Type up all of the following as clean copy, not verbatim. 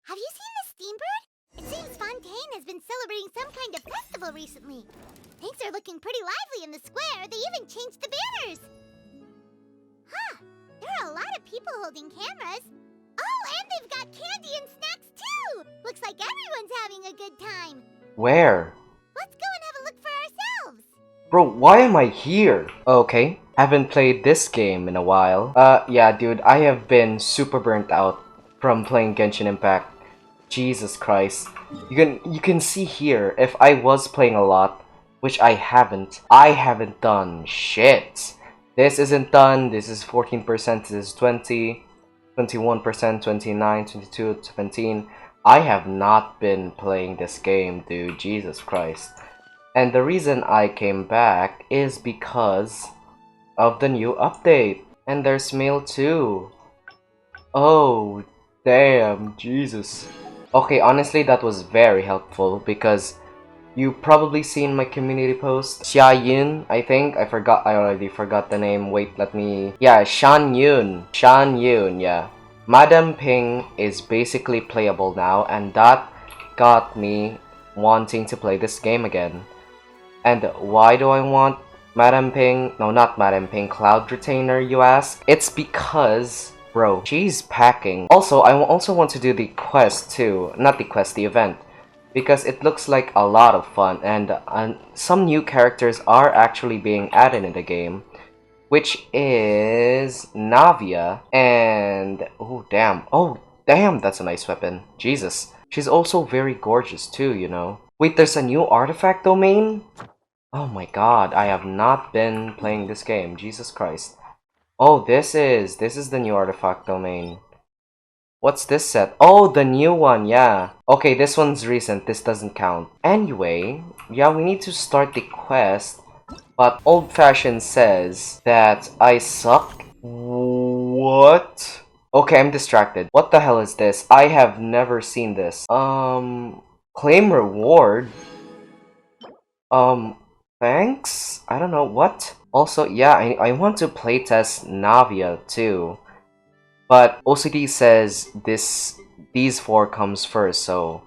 Have you seen the Steambird? It seems Fontaine has been celebrating some kind of festival recently. Things are looking pretty lively in the square. They even changed the banners. Huh. There are a lot of people holding cameras. Oh, and they've got candy and snacks too! Looks like everyone's having a good time. Where? Let's go and have a look for ourselves. Bro, why am I here? Okay, haven't played this game in a while. Yeah, dude, I have been super burnt out from playing Genshin Impact. Jesus Christ. You can see here, if I was playing a lot, which I haven't done shit. This isn't done, this is 14%, this is 20, 21%, 29, 22, 17. I have not been playing this game, dude, Jesus Christ. And the reason I came back is because of the new update. And there's mail too. Oh, damn, Jesus. Okay, honestly, that was very helpful because you probably seen my community post. Xia Yun, I think. I already forgot the name. Wait, let me... Yeah, Shan Yun. Shan Yun, yeah. Madam Ping is basically playable now, and that got me wanting to play this game again. And why do I want Madam Ping? No, not Madam Ping, Cloud Retainer, you ask? It's because, bro, she's packing. Also, I also want to do the quest too. Not the quest, the event. Because it looks like a lot of fun, and some new characters are actually being added in the game. Which is Navia and... oh, damn, that's a nice weapon. Jesus. She's also very gorgeous too, you know. Wait, there's a new artifact domain? Oh my god, I have not been playing this game. Jesus Christ. Oh, this is the new artifact domain. What's this set? Oh, the new one, yeah. Okay, this one's recent. This doesn't count. Anyway, yeah, we need to start the quest. But Old Fashioned says that I suck. What? Okay, I'm distracted. What the hell is this? I have never seen this. Claim reward? Thanks? I don't know, what? Also, yeah, I want to playtest Navia too. But OCD says these four comes first, so...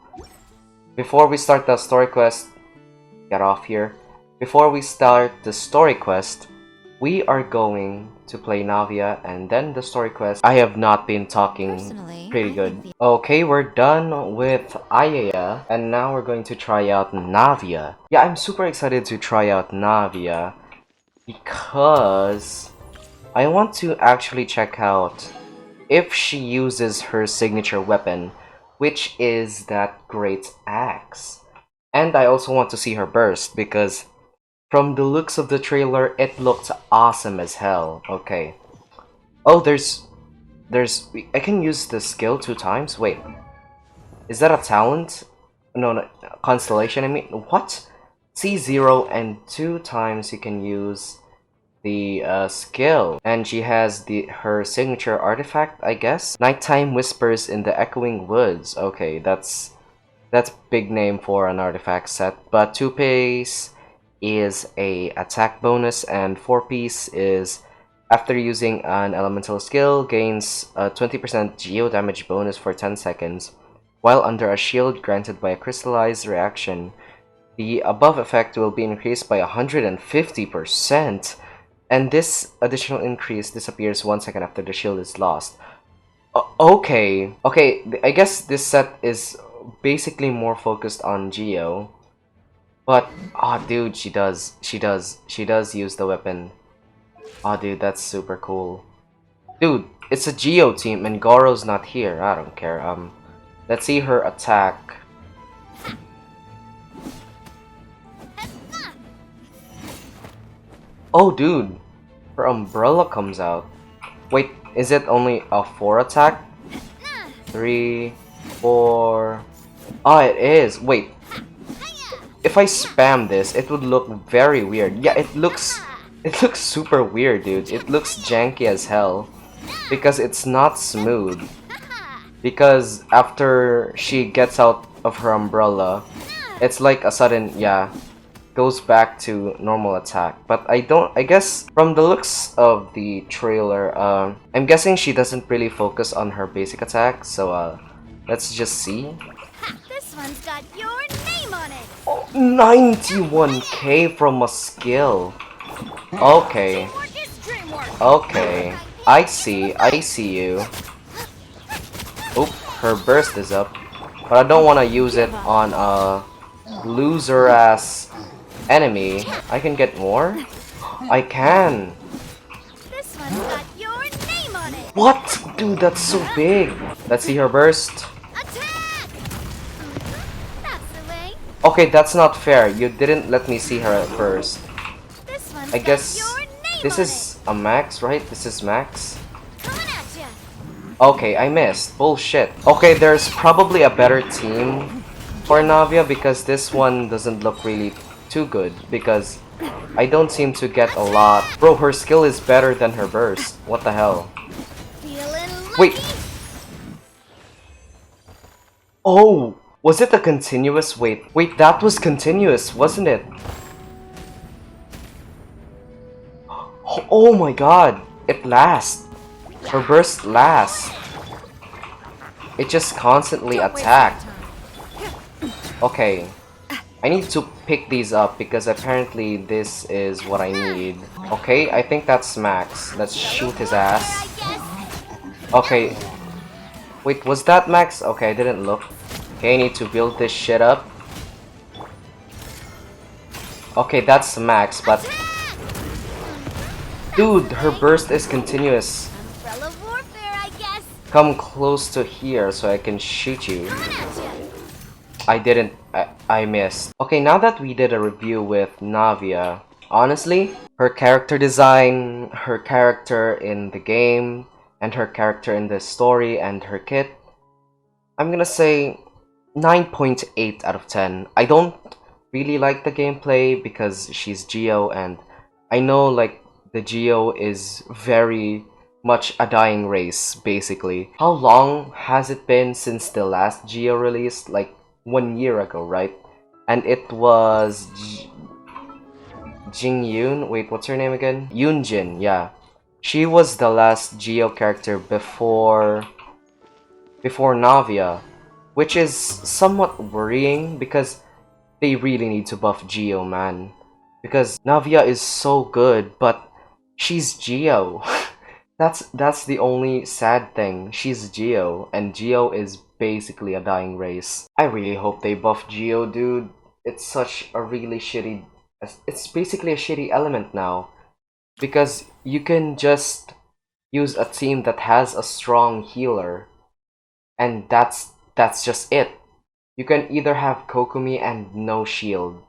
Before we start the story quest... Get off here. Before we start the story quest, we are going to play Navia and then the story quest. I have not been talking pretty good. Okay, we're done with Ayaya and now we're going to try out Navia. Yeah, I'm super excited to try out Navia because I want to actually check out if she uses her signature weapon, which is that great axe. And I also want to see her burst because from the looks of the trailer, it looked awesome as hell. Okay. Oh, I can use the skill 2 times? Wait. Is that a talent? No, constellation, I mean. What? C0 and 2 times you can use the skill. And she has her signature artifact, I guess? Nighttime Whispers in the Echoing Woods. Okay, that's big name for an artifact set. But 2-piece is a attack bonus and 4-piece is after using an elemental skill gains a 20% geo damage bonus for 10 seconds while under a shield granted by a crystallized reaction. The above effect will be increased by 150% and this additional increase disappears 1 second after the shield is lost. Okay, I guess this set is basically more focused on geo. But, oh dude, she does use the weapon. Oh dude, that's super cool. Dude, it's a Geo team and Goro's not here. I don't care. Let's see her attack. Oh dude, her umbrella comes out. Wait, is it only a 4 attack? 3, 4... Oh, it is. Wait. If I spam this, it would look very weird. Yeah, it looks super weird, dude. It looks janky as hell because it's not smooth. Because after she gets out of her umbrella, it's like a sudden, yeah, goes back to normal attack. But I guess from the looks of the trailer, I'm guessing she doesn't really focus on her basic attack, so Let's just see. This one's got your name on it. Oh, 91k from a skill. Okay. Teamwork is dreamwork. Okay. I see you. Oop, her burst is up. But I don't want to use it on a loser-ass enemy. I can get more? I can. This one's got your name on it. What? Dude, that's so big. Let's see her burst. Attack! That's the way. Okay, that's not fair. You didn't let me see her at first. This one's I got guess your name this on is a max, right? This is max. it. Coming at ya. Okay, I missed. Bullshit. Okay, there's probably a better team for Navia because this one doesn't look really too good because I don't seem to get a lot. Bro, her skill is better than her burst. What the hell? Feeling lucky? Wait. Oh, was it a continuous? Wait, that was continuous, wasn't it? Oh my god, it lasts. Her burst lasts. It just constantly attacks. Okay. I need to pick these up because apparently this is what I need. Okay, I think that's max. Let's shoot his ass. I guess. Okay. Wait, was that max? Okay, I didn't look. Okay, I need to build this shit up. Okay, that's max, but... Dude, her burst is continuous. Umbrella warfare, I guess. Come close to here so I can shoot you. Coming at ya. I didn't. I missed. Okay, now that we did a review with Navia, honestly, her character design, her character in the game, and her character in the story, and her kit, I'm gonna say 9.8 out of 10. I don't really like the gameplay because she's Geo, and I know like the Geo is very much a dying race, basically. How long has it been since the last Geo released? Like 1 year ago, right? And it was Jing Yun. Wait, what's her name again? Yunjin, yeah. She was the last Geo character before Navia, which is somewhat worrying because they really need to buff Geo, man. Because Navia is so good, but she's Geo. That's the only sad thing. She's Geo, and Geo is basically a dying race. I really hope they buff Geo, dude. It's such a really shitty... It's basically a shitty element now. Because you can just use a team that has a strong healer. And that's just it. You can either have Kokumi and no shield,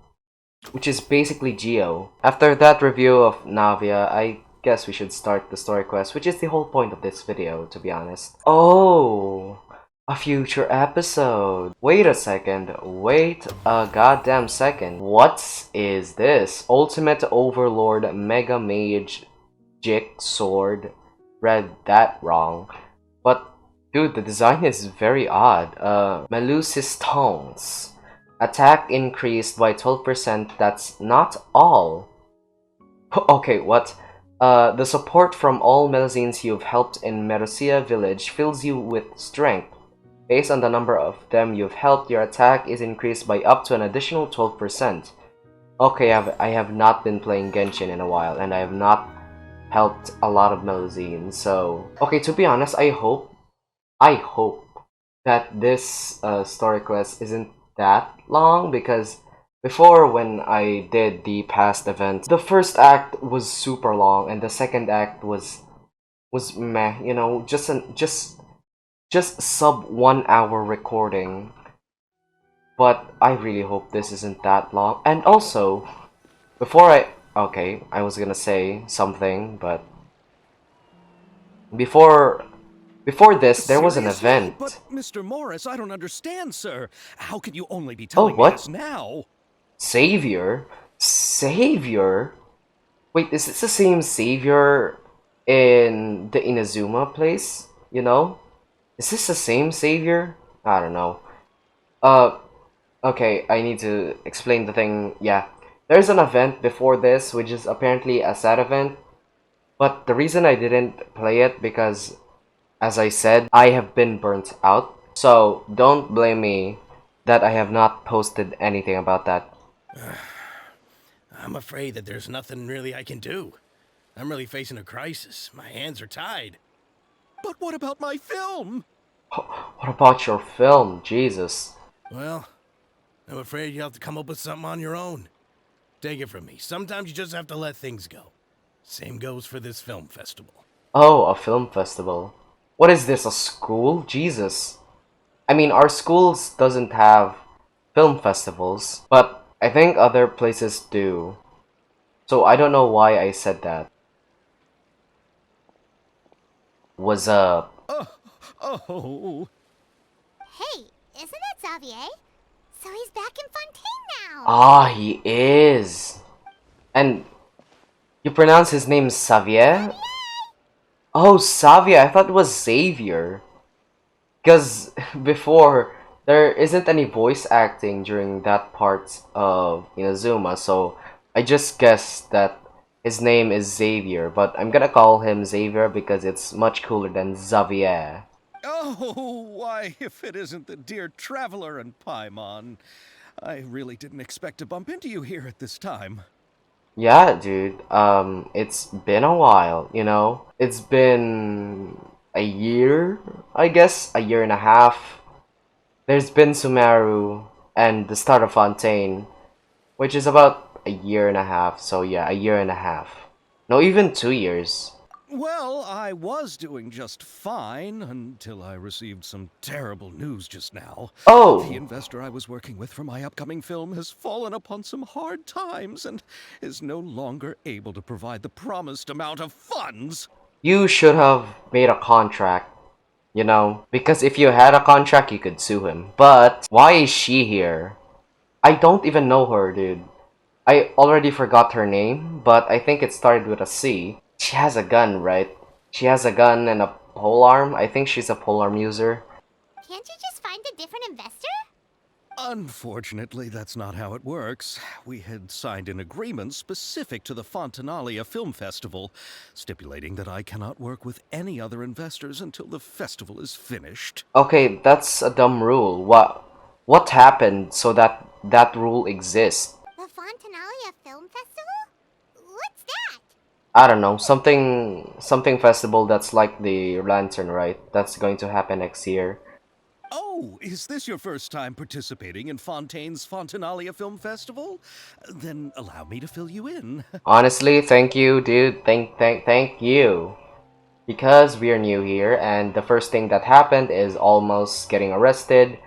which is basically Geo. After that review of Navia, I guess we should start the story quest, which is the whole point of this video, to be honest. Oh, a future episode. Wait a second. Wait a goddamn second. What is this? Ultimate Overlord Mega Mage Jik Sword. Read that wrong. But, dude, the design is very odd. Melusistones. Attack increased by 12%. That's not all. Okay, what? The support from all Melusines you've helped in Merusia village fills you with strength. Based on the number of them you've helped, your attack is increased by up to an additional 12%. Okay, I have not been playing Genshin in a while, and I have not helped a lot of Melusines, so... Okay, to be honest, I hope that this story quest isn't that long, because before, when I did the past event, the first act was super long, and the second act was meh, you know, just sub 1 hour recording. But I really hope this isn't that long. And also, I was gonna say something, but before this, there was an Seriously? event. But Mr. Morris, I don't understand, sir. How could you only be Oh, telling me what? this now? Savior? Savior? Wait, is this the same Savior in the Inazuma place? You know? Is this the same Savior? I don't know. Okay, I need to explain the thing. Yeah. There's an event before this, which is apparently a sad event. But the reason I didn't play it because, as I said, I have been burnt out. So don't blame me that I have not posted anything about that. I'm afraid that there's nothing really I can do. I'm really facing a crisis. My hands are tied. But what about my film? What about your film? Jesus. Well, I'm afraid you have to come up with something on your own. Take it from me. Sometimes you just have to let things go. Same goes for this film festival. Oh, a film festival. What is this, a school? Jesus. I mean, our schools doesn't have film festivals, but I think other places do. So I don't know why I said that. What's up? Oh. Hey, isn't that Xavier? So he's back in Fontaine now. Ah, he is. And you pronounce his name Xavier? Oh, Xavier. I thought it was Xavier. Because before, there isn't any voice acting during that part of Inazuma, so I just guessed that his name is Xavier, but I'm gonna call him Xavier because it's much cooler than Xavier. Oh, why, if it isn't the dear Traveler and Paimon. I really didn't expect to bump into you here at this time. Yeah, dude, it's been a while, you know? It's been a year, I guess, a year and a half. There's been Sumeru and the start of Fontaine, which is about a year and a half, so yeah, a year and a half. No, even 2 years. Well, I was doing just fine until I received some terrible news just now. Oh! The investor I was working with for my upcoming film has fallen upon some hard times and is no longer able to provide the promised amount of funds. You should have made a contract, you know? Because if you had a contract, you could sue him. But why is she here? I don't even know her, dude. I already forgot her name, but I think it started with a C. She has a gun, right? She has a gun and a polearm. I think she's a polearm user. Can't you just find a different investor? Unfortunately, that's not how it works. We had signed an agreement specific to the Fontanalia Film Festival, stipulating that I cannot work with any other investors until the festival is finished. Okay, that's a dumb rule. What happened so that that rule exists? The Fontanalia Film Festival? What's that? I don't know, something festival that's like the Lantern, right? That's going to happen next year. Oh, is this your first time participating in Fontaine's Fontanalia Film Festival? Then allow me to fill you in. Honestly, thank you, dude. Thank you. Because we are new here, and the first thing that happened is almost getting arrested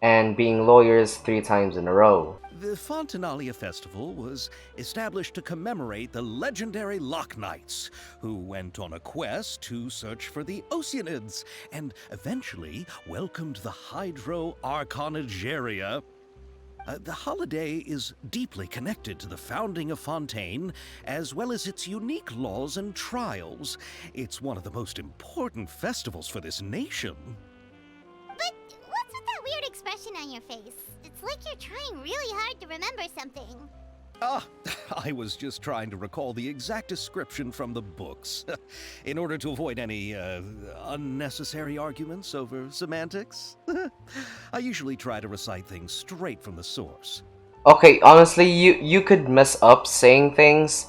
and being lawyers 3 times in a row. The Fontanalia Festival was established to commemorate the legendary Loch Knights, who went on a quest to search for the Oceanids and eventually welcomed the Hydro Arconageria. The holiday is deeply connected to the founding of Fontaine, as well as its unique laws and trials. It's one of the most important festivals for this nation. But what's with that weird expression on your face? It's like you're trying really hard to remember something. Ah, I was just trying to recall the exact description from the books, in order to avoid any unnecessary arguments over semantics. I usually try to recite things straight from the source. Okay, honestly, you could mess up saying things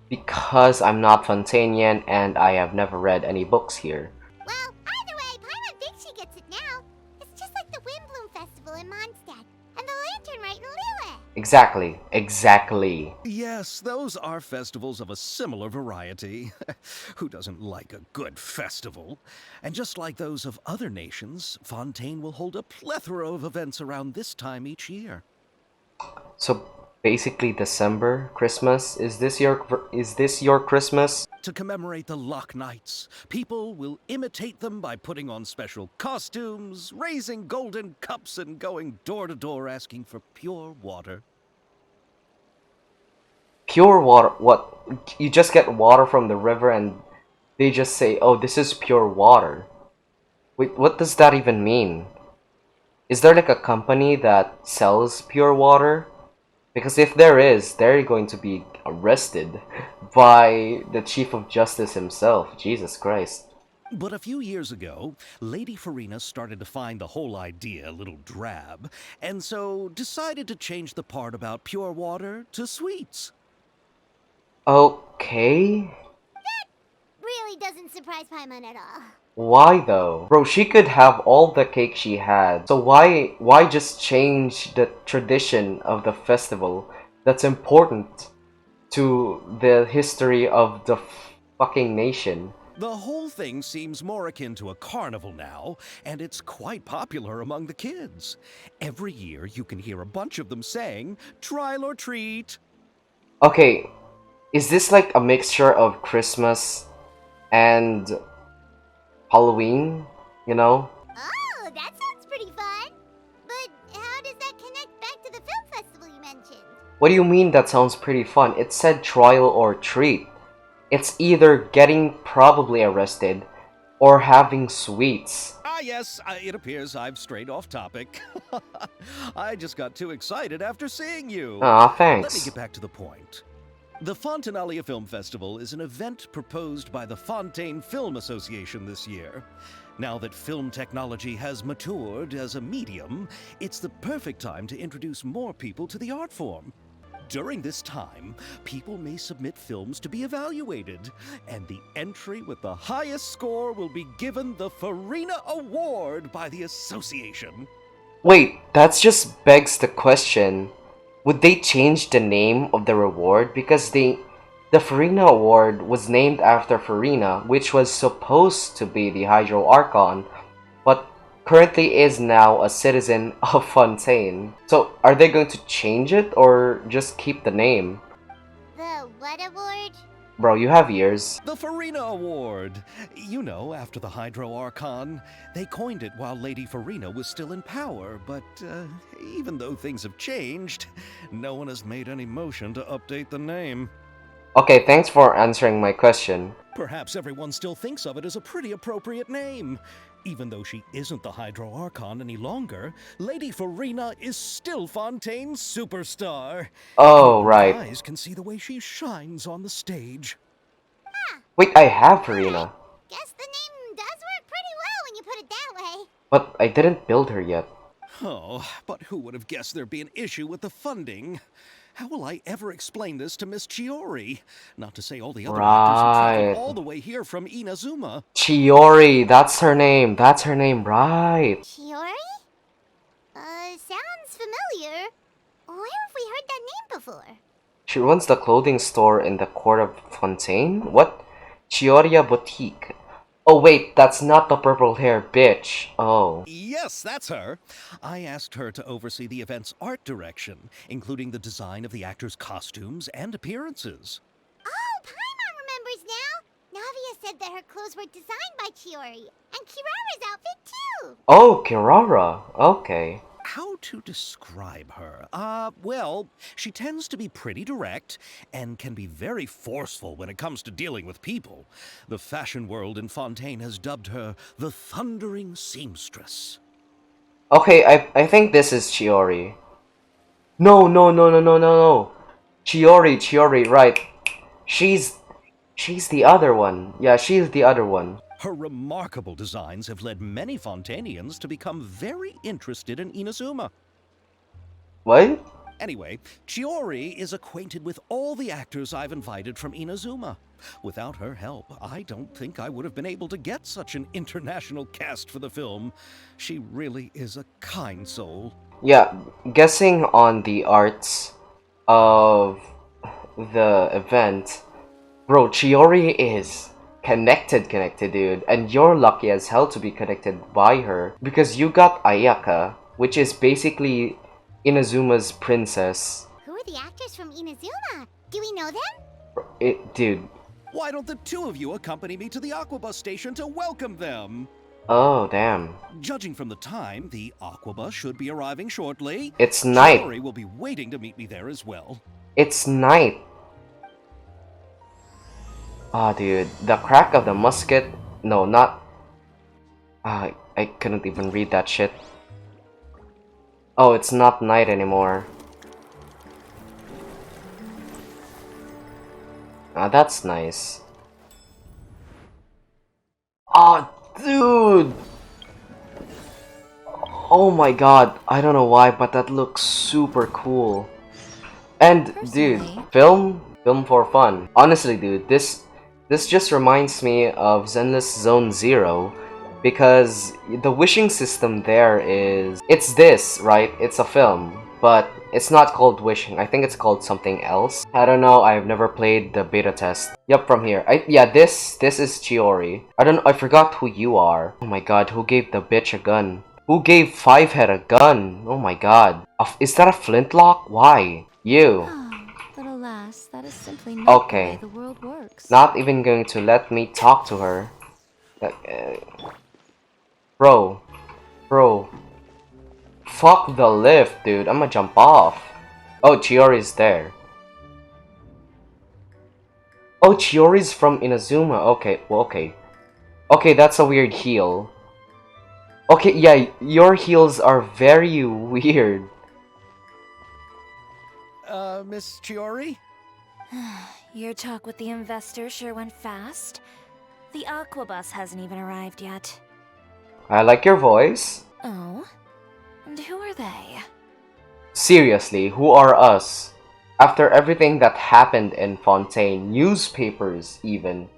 because I'm not Fontainian and I have never read any books here. Well, either way, Paimon thinks she gets it now. It's just like the Windbloom Festival in Mondstadt, and the Lantern right in Lille. Exactly. Yes, those are festivals of a similar variety. Who doesn't like a good festival? And just like those of other nations, Fontaine will hold a plethora of events around this time each year. So basically December, Christmas. Is this your Christmas? To commemorate the Loch Knights, people will imitate them by putting on special costumes, raising golden cups, and going door to door asking for pure water. Pure water? What? You just get water from the river and they just say, "Oh, this is pure water." Wait, what does that even mean? Is there like a company that sells pure water? Because if there is, they're going to be arrested by the Chief of Justice himself. Jesus Christ. But a few years ago, Lady Farina started to find the whole idea a little drab, and so decided to change the part about pure water to sweets. Okay. Really doesn't surprise Paimon at all. Why though? Bro, she could have all the cake she had. So why just change the tradition of the festival that's important to the history of the fucking nation? The whole thing seems more akin to a carnival now, and it's quite popular among the kids. Every year you can hear a bunch of them saying, "Trial or treat." Okay, is this like a mixture of Christmas and Halloween, you know? Oh, that sounds pretty fun. But how does that connect back to the film festival you mentioned? What do you mean that sounds pretty fun? It said trial or treat. It's either getting probably arrested or having sweets. Ah, yes, it appears I've strayed off topic. I just got too excited after seeing you. Aw, Let me thanks. get back to the point. The Fontanalia Film Festival is an event proposed by the Fontaine Film Association this year. Now that film technology has matured as a medium, it's the perfect time to introduce more people to the art form. During this time, people may submit films to be evaluated, and the entry with the highest score will be given the Farina Award by the association. Wait, that just begs the question. Would they change the name of the reward? Because the Farina Award was named after Farina, which was supposed to be the Hydro Archon, but currently is now a citizen of Fontaine. So are they going to change it or just keep the name? The what award? Bro, you have ears. The Farina Award! You know, after the Hydro Archon. They coined it while Lady Farina was still in power, but even though things have changed, no one has made any motion to update the name. Okay, thanks for answering my question. Perhaps everyone still thinks of it as a pretty appropriate name. Even though she isn't the Hydro Archon any longer, Lady Farina is still Fontaine's superstar. Oh, Anyone with right. eyes can see the way she shines on the stage. Wait, I have Farina, Guess the name does work pretty well when you put it that way. but I didn't build her yet. Oh, but who would have guessed there'd be an issue with the funding? How will I ever explain this to Miss Chiori? Not to say all the other actors who traveled Right. all the way here from Inazuma. Chiori, that's her name. That's her name, right. Chiori? Sounds familiar. Where have we heard that name before? She runs the clothing store in the court of Fontaine? What? Chioria Boutique. Oh wait, that's not the purple hair bitch. Oh. Yes, that's her. I asked her to oversee the event's art direction, including the design of the actors' costumes and appearances. Oh, Paimon remembers now. Navia said that her clothes were designed by Chiori, and Kirara's outfit too. Oh, Kirara. Okay. How to describe her? Well, she tends to be pretty direct and can be very forceful when it comes to dealing with people. The fashion world in Fontaine has dubbed her the Thundering Seamstress. Okay, I think this is Chiori. No, no, no, no, no, no, no. Chiori, right. She's the other one. Yeah, she's the other one. Her remarkable designs have led many Fontainians to become very interested in Inazuma. What? Anyway, Chiori is acquainted with all the actors I've invited from Inazuma. Without her help, I don't think I would have been able to get such an international cast for the film. She really is a kind soul. Yeah, guessing on the arts of the event, bro, Chiori is connected, dude, and you're lucky as hell to be connected by her because you got Ayaka, which is basically Inazuma's princess. Who are the actors from Inazuma? Do we know them? Dude. Why don't the two of you accompany me to the Aquabus station to welcome them? Oh, damn. Judging from the time, the Aquabus should be arriving shortly. It's night. Chiori will be waiting to meet me there as well. It's night. Ah, dude, the crack of the musket. No, not. I couldn't even read that shit. Oh, it's not night anymore. Ah, that's nice. Oh, dude! Oh my god, I don't know why, but that looks super cool. And dude, Personally- film for fun. Honestly, dude, this just reminds me of Zenless Zone Zero, because the wishing system there is it's this, right? It's a film, but it's not called wishing. I think it's called something else. I don't know. I've never played the beta test. Yup, from here. Yeah, this is Chiori. I forgot who you are. Oh my god, who gave the bitch a gun? Who gave Fivehead a gun? Oh my god. Is that a flintlock? Why? You. But alas, that is simply not Okay. the way the world works. Not even going to let me talk to her. Bro. Fuck the lift, dude. I'm gonna jump off. Oh, Chiori's there. Oh, Chiori's from Inazuma. Okay, well, okay. Okay, that's a weird heel. Okay, yeah, your heels are very weird. Miss Chiori? Your talk with the investor sure went fast. The Aquabus hasn't even arrived yet. I like your voice. Oh? And who are they? Seriously, who are us? After everything that happened in Fontaine, newspapers even,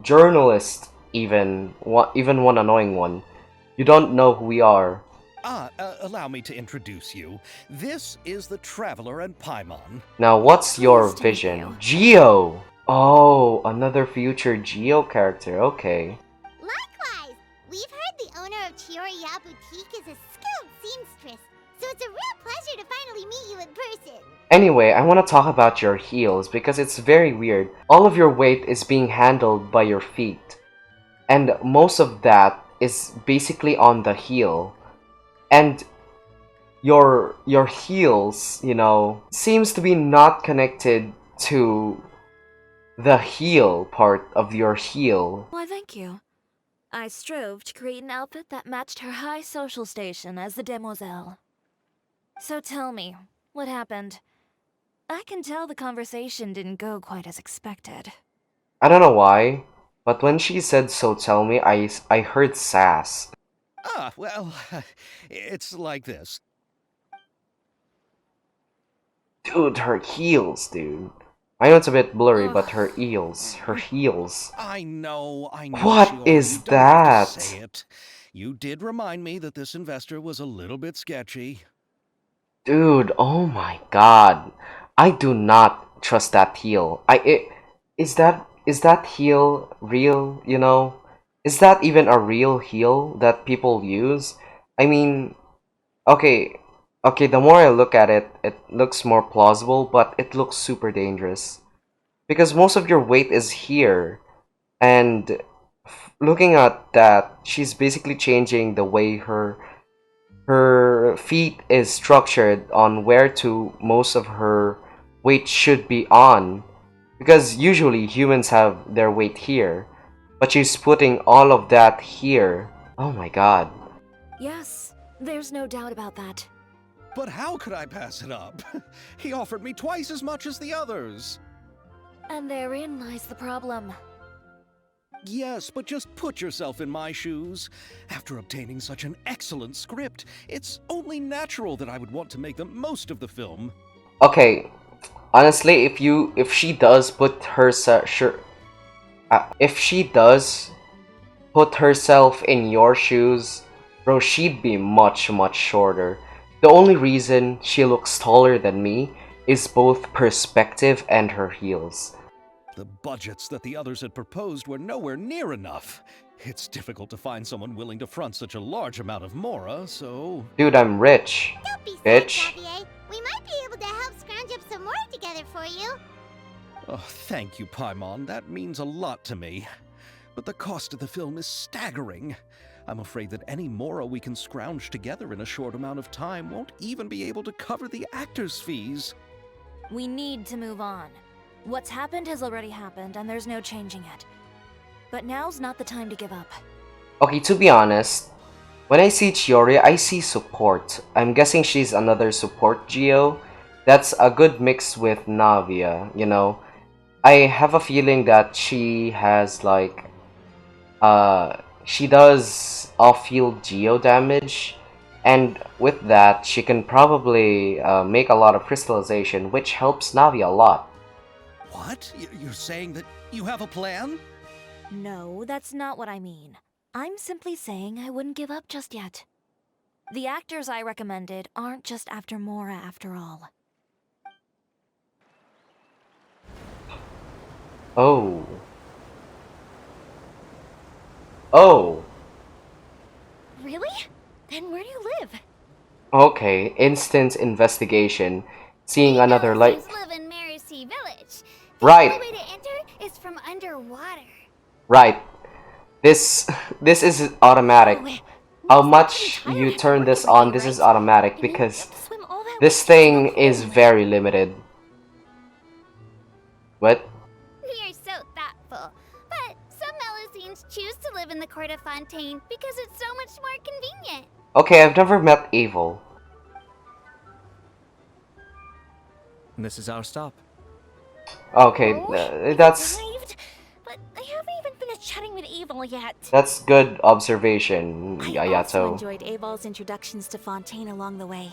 journalists even one annoying one, you don't know who we are. Allow me to introduce you. This is the Traveler and Paimon. Now what's your Pleased to meet vision? you. Geo! Oh, another future Geo character, okay. Likewise, we've heard the owner of Chioriya Boutique is a skilled seamstress, so it's a real pleasure to finally meet you in person. Anyway, I want to talk about your heels because it's very weird. All of your weight is being handled by your feet. And most of that is basically on the heel. And your heels, you know, seems to be not connected to the heel part of your heel. Why, thank you. I strove to create an outfit that matched her high social station as the demoiselle. So tell me, what happened? I can tell the conversation didn't go quite as expected. I don't know why, but when she said so tell me, I heard sass. Well, it's like this. Dude, her heels, dude. I know it's a bit blurry, Ugh. but her heels. I know. What Chiori, is you don't have to that? say it. You did remind me that this investor was a little bit sketchy. Dude, oh my god. I do not trust that heel. Is that heel real, you know? Is that even a real heel that people use? I mean, okay, the more I look at it, it looks more plausible, but it looks super dangerous. Because most of your weight is here, and looking at that, she's basically changing the way her feet is structured on where to most of her weight should be on. Because usually humans have their weight here, but she's putting all of that here. Oh my god. Yes, there's no doubt about that. But how could I pass it up? He offered me twice as much as the others. And therein lies the problem. Yes, but just put yourself in my shoes. After obtaining such an excellent script, it's only natural that I would want to make the most of the film. Okay, honestly, if she does put herself in your shoes, bro, she'd be much shorter. The only reason she looks taller than me is both perspective and her heels. The budgets that the others had proposed were nowhere near enough. It's difficult to find someone willing to front such a large amount of mora, so... Dude, I'm rich. Don't be sad, Bitch. Xavier. We might be able to help scrounge up some more together for you. Oh, thank you, Paimon. That means a lot to me. But the cost of the film is staggering. I'm afraid that any mora we can scrounge together in a short amount of time won't even be able to cover the actors' fees. We need to move on. What's happened has already happened, and there's no changing it. But now's not the time to give up. Okay, to be honest, when I see Chiori, I see support. I'm guessing she's another support Geo. That's a good mix with Navia, you know. I have a feeling that she has like she does off-field geo damage, and with that, she can probably make a lot of crystallization, which helps Navi a lot. What? You're saying that you have a plan? No, that's not what I mean. I'm simply saying I wouldn't give up just yet. The actors I recommended aren't just after Mora after all. Oh. Oh. Really? Then where do you live? Okay, instant investigation. Seeing another light. live in Mercy Village. Right. The only way to enter is from underwater. Right. This is automatic. Oh, How much you turn this on, this is automatic because this thing is very limited. What? We are so thoughtful. But some Melusines choose to live in the court of Fontaine because it's so much more convenient. Okay, I've never met Evil. This is our stop. Okay, that's Arrived, but I haven't even finished chatting with Evil yet. good observation, I also Ayato. enjoyed Aval's introductions to Fontaine along the way.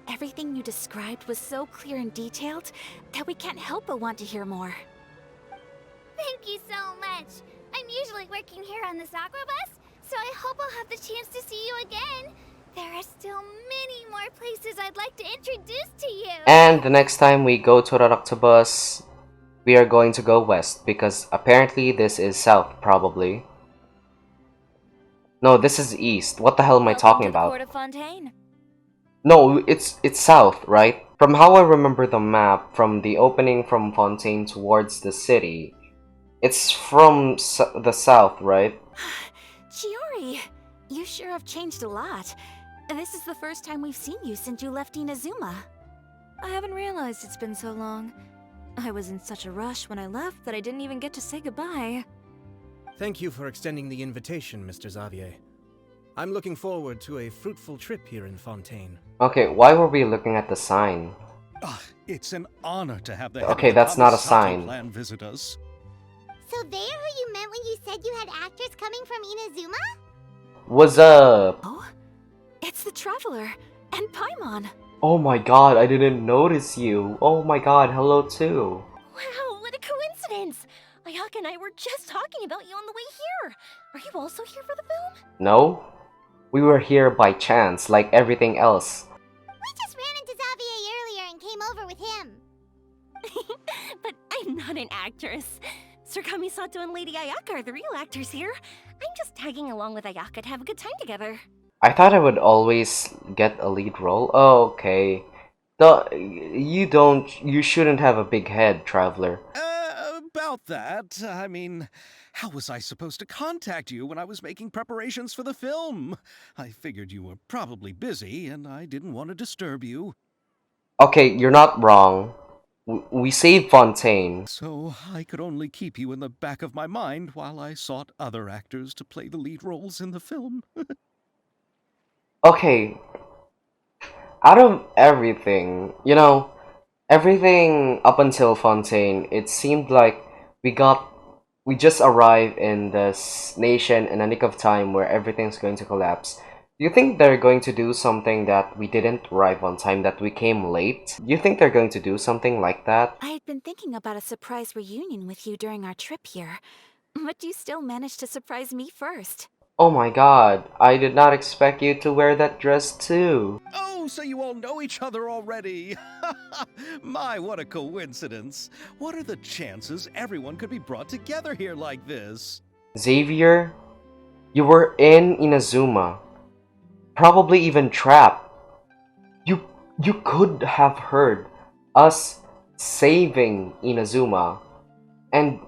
Everything you described was so clear and detailed that we can't help but want to hear more. Thank you so much. I'm usually working here on the Sakura bus, so I hope I'll have the chance to see you again. There are still many more places I'd like to introduce to you. And the next time we go to the Octobus, we are going to go west because apparently this is south, probably. No, this is east. What the hell am I talking Welcome to the about? Court of Fontaine. No, it's south, right? From how I remember the map, from the opening from Fontaine towards the city, it's from the south, right? Chiori, you sure have changed a lot. This is the first time we've seen you since you left Inazuma. I haven't realized it's been so long. I was in such a rush when I left that I didn't even get to say goodbye. Thank you for extending the invitation, Mr. Xavier. I'm looking forward to a fruitful trip here in Fontaine. Okay, why were we looking at the sign? It's an honor to have the Okay, head of the that's not a Kamisato sign. clan visit us. So they're who you meant when you said you had actors coming from Inazuma? What's up? Oh, it's the Traveler and Paimon. Oh my god, I didn't notice you. Oh my god, hello too. Wow, what a coincidence! Ayaka and I were just talking about you on the way here. Are you also here for the film? No? We were here by chance, like everything else. We just ran into Xavier earlier and came over with him. But I'm not an actress. Sir Kamisato and Lady Ayaka are the real actors here. I'm just tagging along with Ayaka to have a good time together. I thought I would always get a lead role. Oh, okay. You shouldn't have a big head, Traveler. About that, I mean, how was I supposed to contact you when I was making preparations for the film? I figured you were probably busy, and I didn't want to disturb you. Okay, you're not wrong. We saved Fontaine. So I could only keep you in the back of my mind while I sought other actors to play the lead roles in the film. Okay, out of everything, everything up until Fontaine, it seemed like we just arrived in this nation in a nick of time where everything's going to collapse. Do you think they're going to do something that we didn't arrive on time, that we came late? Do you think they're going to do something like that? I had been thinking about a surprise reunion with you during our trip here, but you still managed to surprise me first. Oh my god, I did not expect you to wear that dress too. Oh, so you all know each other already! My, what a coincidence! What are the chances everyone could be brought together here like this? Xavier, you were in Inazuma. Probably even trapped. You could have heard us saving Inazuma and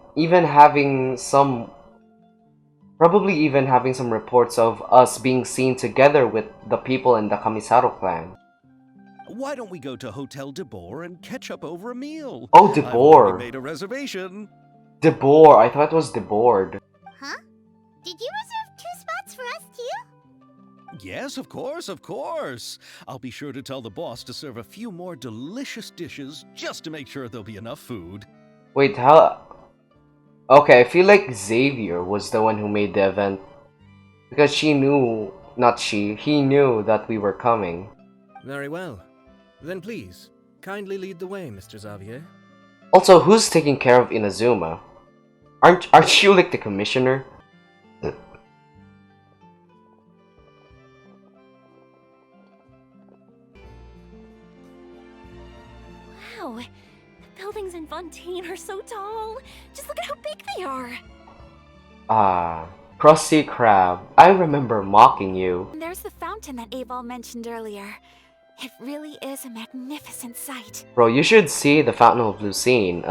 probably even having some reports of us being seen together with the people in the Kamisato clan. Why don't we go to Hotel de Boer and catch up over a meal? Oh, De I've Boer. already made a reservation. De Boer, I thought it was De Board. Huh? Did you reserve 2 spots for us too? Yes, of course, of course. I'll be sure to tell the boss to serve a few more delicious dishes just to make sure there'll be enough food. Wait, how Okay, I feel like Xavier was the one who made the event. Because she knew, not she, he knew that we were coming. Very well. Then please, kindly lead the way, Mr. Xavier. Also, who's taking care of Inazuma? Aren't you like the commissioner? Wow, the buildings in Fontaine are so tall. Just look at how big they are. Ah, Krusty Krab, I remember mocking you. And there's the fountain that Aval mentioned earlier. It really is a magnificent sight. Bro, you should see the Fountain of Lucine.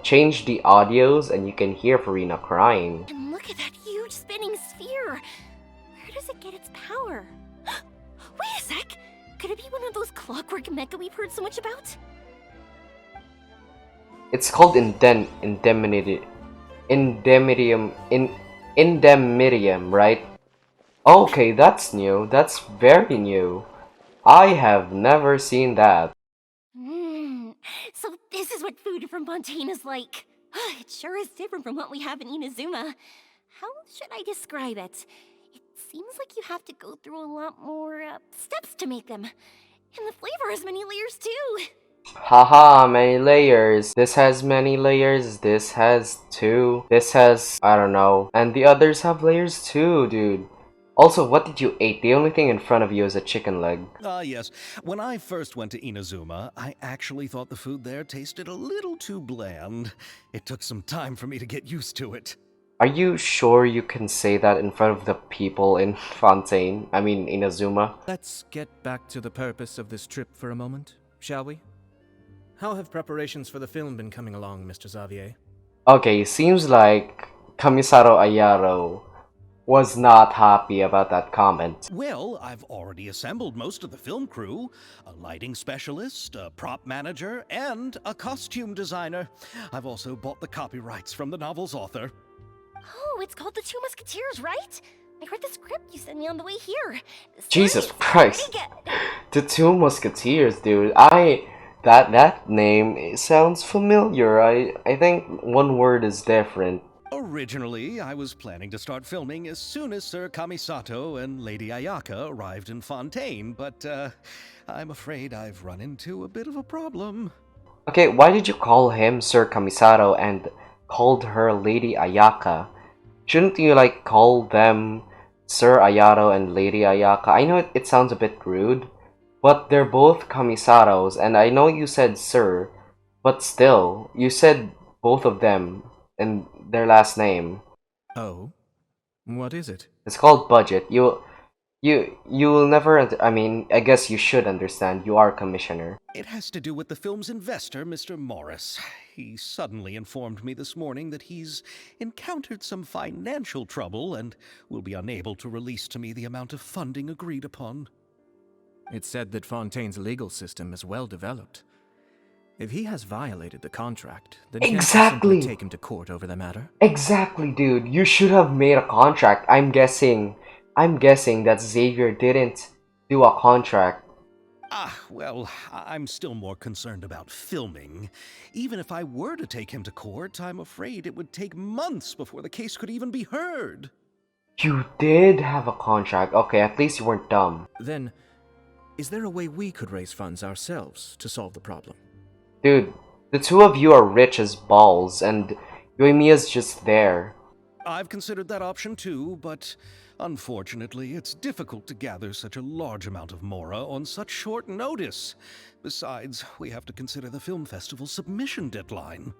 Change the audios and you can hear Farina crying. And look at that huge spinning sphere. Where does it get its power? Wait a sec. Could it be one of those clockwork mecha we've heard so much about? It's called Indemitium, right? Okay, that's new. That's very new. I have never seen that. So this is what food from Fontaine is like. It sure is different from what we have in Inazuma. How should I describe it? It seems like you have to go through a lot more steps to make them. And the flavor has many layers too. Haha, many layers. This has many layers. This has two. This has, I don't know. And the others have layers too, dude. Also, what did you eat? The only thing in front of you is a chicken leg. Ah, yes. When I first went to Inazuma, I actually thought the food there tasted a little too bland. It took some time for me to get used to it. Are you sure you can say that in front of the people in Fontaine? I mean, Inazuma? Let's get back to the purpose of this trip for a moment, shall we? How have preparations for the film been coming along, Mr. Xavier? Okay, seems like Kamisaro Ayaro was not happy about that comment. Well, I've already assembled most of the film crew. A lighting specialist, a prop manager, and a costume designer. I've also bought the copyrights from the novel's author. Oh, it's called The Two Musketeers, right? I read the script you sent me on the way here. The story Jesus is Christ. pretty good. The Two Musketeers, dude. That name sounds familiar. I think one word is different. Originally, I was planning to start filming as soon as Sir Kamisato and Lady Ayaka arrived in Fontaine, but I'm afraid I've run into a bit of a problem. Okay, why did you call him Sir Kamisato and called her Lady Ayaka? Shouldn't you like call them Sir Ayato and Lady Ayaka? I know it sounds a bit rude, but they're both Kamisatos, and I know you said Sir, but still, you said both of them and their last name. Oh? What is it? It's called budget. You will never. I mean, I guess you should understand. You are commissioner. It has to do with the film's investor, Mr. Morris. He suddenly informed me this morning that he's encountered some financial trouble and will be unable to release to me the amount of funding agreed upon. It's said that Fontaine's legal system is well developed. If he has violated the contract, then can't you Exactly. simply take him to court over the matter? Exactly, dude. You should have made a contract. I'm guessing that Xavier didn't do a contract. Well, I'm still more concerned about filming. Even if I were to take him to court, I'm afraid it would take months before the case could even be heard. You did have a contract. Okay, at least you weren't dumb. Then, is there a way we could raise funds ourselves to solve the problem? Dude, the two of you are rich as balls, and Yoimiya's just there. I've considered that option too, but unfortunately, it's difficult to gather such a large amount of Mora on such short notice. Besides, we have to consider the film festival's submission deadline.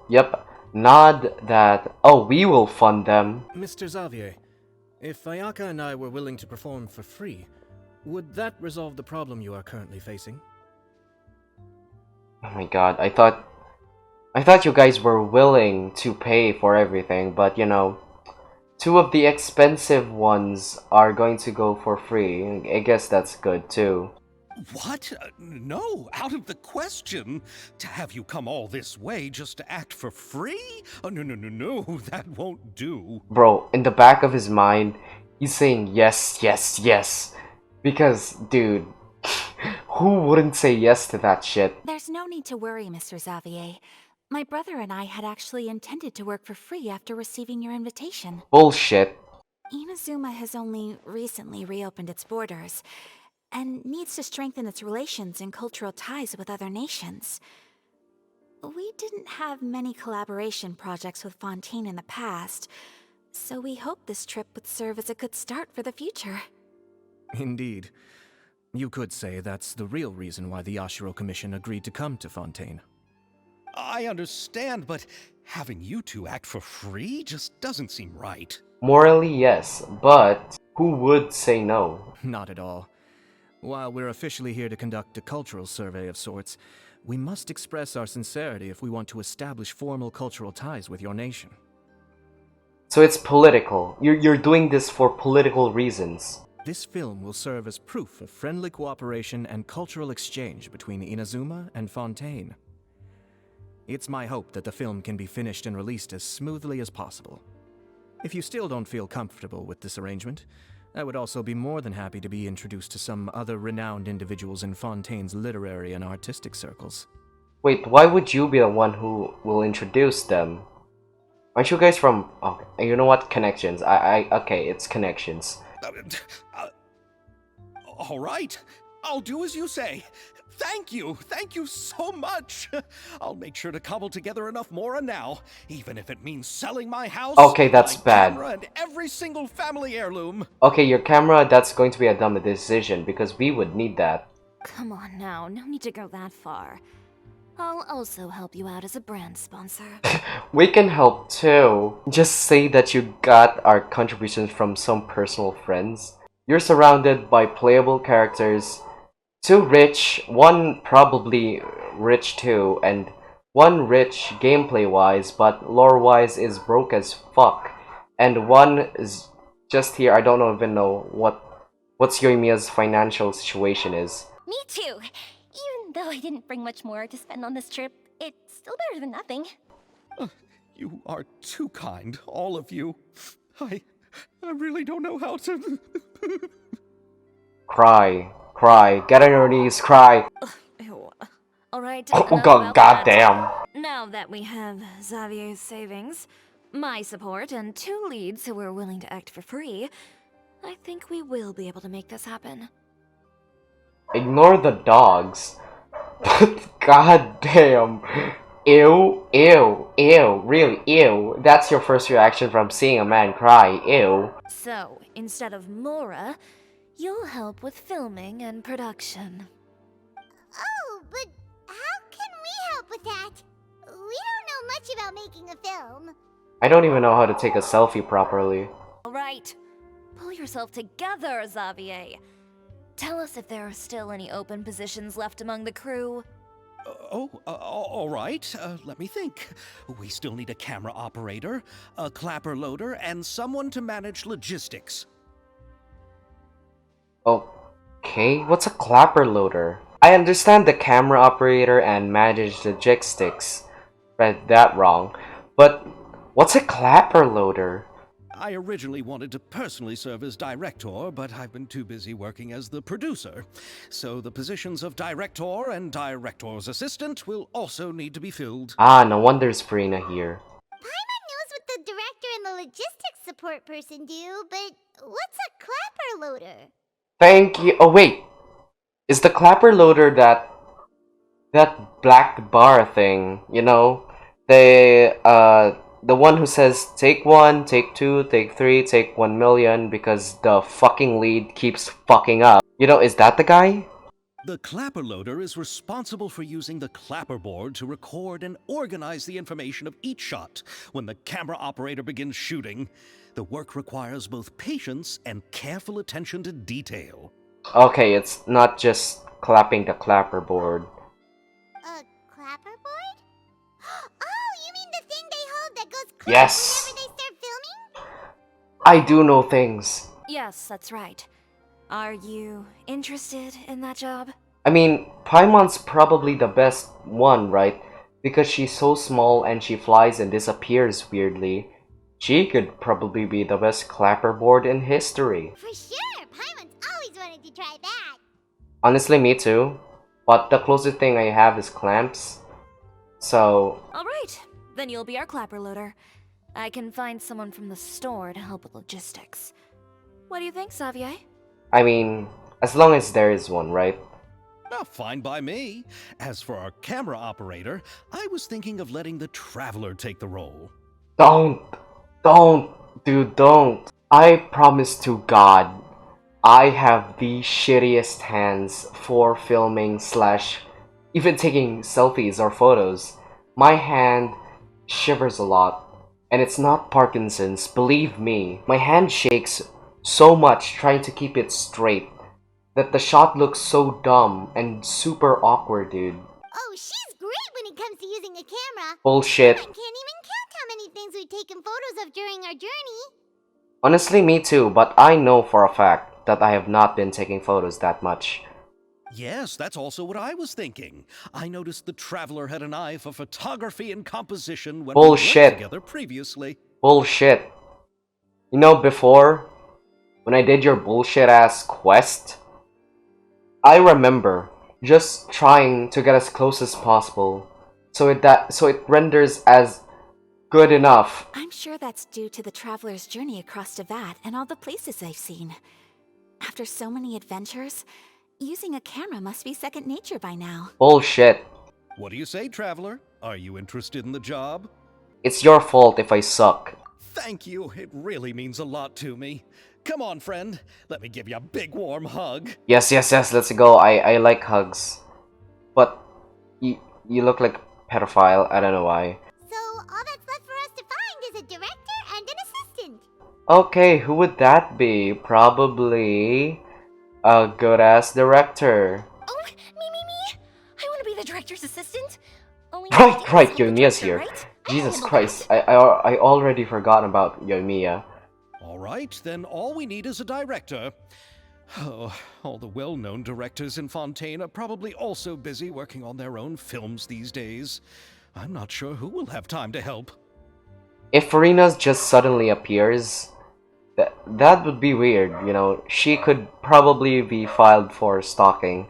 Yep, nod that. Oh, we will fund them. Mr. Xavier, if Ayaka and I were willing to perform for free, would that resolve the problem you are currently facing? Oh my god, I thought you guys were willing to pay for everything, but you know, two of the expensive ones are going to go for free. I guess that's good too. What? No, out of the question. To have you come all this way just to act for free? Oh, no, that won't do. Bro, in the back of his mind, he's saying yes, yes, yes. Because, dude, who wouldn't say yes to that shit? There's no need to worry, Mr. Xavier. My brother and I had actually intended to work for free after receiving your invitation. Bullshit. Inazuma has only recently reopened its borders and needs to strengthen its relations and cultural ties with other nations. We didn't have many collaboration projects with Fontaine in the past, so we hoped this trip would serve as a good start for the future. Indeed. You could say that's the real reason why the Yashiro Commission agreed to come to Fontaine. I understand, but having you two act for free just doesn't seem right. Morally, yes, but who would say no? Not at all. While we're officially here to conduct a cultural survey of sorts, we must express our sincerity if we want to establish formal cultural ties with your nation. So it's political. You're doing this for political reasons. This film will serve as proof of friendly cooperation and cultural exchange between Inazuma and Fontaine. It's my hope that the film can be finished and released as smoothly as possible. If you still don't feel comfortable with this arrangement, I would also be more than happy to be introduced to some other renowned individuals in Fontaine's literary and artistic circles. Wait, why would you be the one who will introduce them? Aren't you guys from... Oh, you know what? Connections. Okay, it's Connections. All right, I'll do as you say. Thank you so much. I'll make sure to cobble together enough Mora now, even if it means selling my house, Okay, that's my bad. camera, and every single family heirloom. Okay, your camera, that's going to be a dumb decision because we would need that. Come on now, no need to go that far. I'll also help you out as a brand sponsor. We can help too. Just say that you got our contributions from some personal friends. You're surrounded by playable characters. 2 rich, 1 probably rich too, and 1 rich gameplay-wise, but lore-wise is broke as fuck. And 1 is just here, I don't even know what's Yoimiya's financial situation is. Me too. Even though I didn't bring much more to spend on this trip, it's still better than nothing. You are too kind, all of you. I really don't know how to... Cry, get on your knees, cry. Ew. Alright, Oh enough god, about that. goddamn. Now that we have Xavier's savings, my support, and 2 leads who are willing to act for free, I think we will be able to make this happen. Ignore the dogs. God damn. Ew, really, ew. That's your first reaction from seeing a man cry, ew. So, instead of Mora, you'll help with filming and production. Oh, but how can we help with that? We don't know much about making a film. I don't even know how to take a selfie properly. Alright, pull yourself together, Xavier. Tell us if there are still any open positions left among the crew. All right. Let me think. We still need a camera operator, a clapper loader, and someone to manage logistics. Okay, what's a clapper loader? I understand the camera operator and manage logistics. Read that wrong. But what's a clapper loader? I originally wanted to personally serve as director, but I've been too busy working as the producer. So the positions of director and director's assistant will also need to be filled. Ah, no wonder Sprina here. Paimon knows what the director and the logistics support person do, but what's a clapper loader? Thank you. Oh wait, is the clapper loader that black bar thing? You know, the one who says take 1, take 2, take 3, take 1 million because the fucking lead keeps fucking up. You know, is that the guy? The clapper loader is responsible for using the clapper board to record and organize the information of each shot when the camera operator begins shooting. The work requires both patience and careful attention to detail. Okay, it's not just clapping the clapper board. A clapperboard? Oh, you mean the thing they hold that goes click Yes. whenever they start filming? I do know things. Yes, that's right. Are you interested in that job? I mean, Paimon's probably the best one, right? Because she's so small and she flies and disappears weirdly. She could probably be the best clapperboard in history. For sure! Paimon's always wanted to try that. Honestly, me too. But the closest thing I have is clamps. So, Alright, Then you'll be our clapper loader. I can find someone from the store to help with logistics. What do you think, Xavier? I mean, as long as there is one, right? Oh, fine by me. As for our camera operator, I was thinking of letting the Traveler take the role. Don't, dude, don't. I promise to God, I have the shittiest hands for filming slash even taking selfies or photos. My hand shivers a lot, and it's not Parkinson's, believe me. My hand shakes so much trying to keep it straight that the shot looks so dumb and super awkward, dude. Oh, she's great when it comes to using a camera. Bullshit. I can't even count how many things we've taken photos of during our journey. Honestly, me too, but I know for a fact that I have not been taking photos that much. Yes, that's also what I was thinking. I noticed the Traveler had an eye for photography and composition when we Bullshit. worked together previously. Bullshit. You know, before, when I did your bullshit ass quest, I remember just trying to get as close as possible so it renders as good enough. I'm sure that's due to the traveler's journey across Teyvat and all the places they've seen. After so many adventures, using a camera must be second nature by now. Bullshit. What do you say, Traveler? Are you interested in the job? It's your fault if I suck. Thank you. It really means a lot to me. Come on, friend. Let me give you a big warm hug. Yes, let's go. I like hugs. But you look like a pedophile, I don't know why. So all that's left for us to find is a director and an assistant. Okay, who would that be? Probably a good-ass director. Oh, me. I want to be the director's assistant. Only Right, the Yoimiya's director, here. right? Jesus handle Christ, that. I already forgot about Yoimiya. All right, then all we need is a director. Oh, all the well-known directors in Fontaine are probably also busy working on their own films these days. I'm not sure who will have time to help. If Farina's just suddenly appears, that would be weird, you know. She could probably be filed for stalking.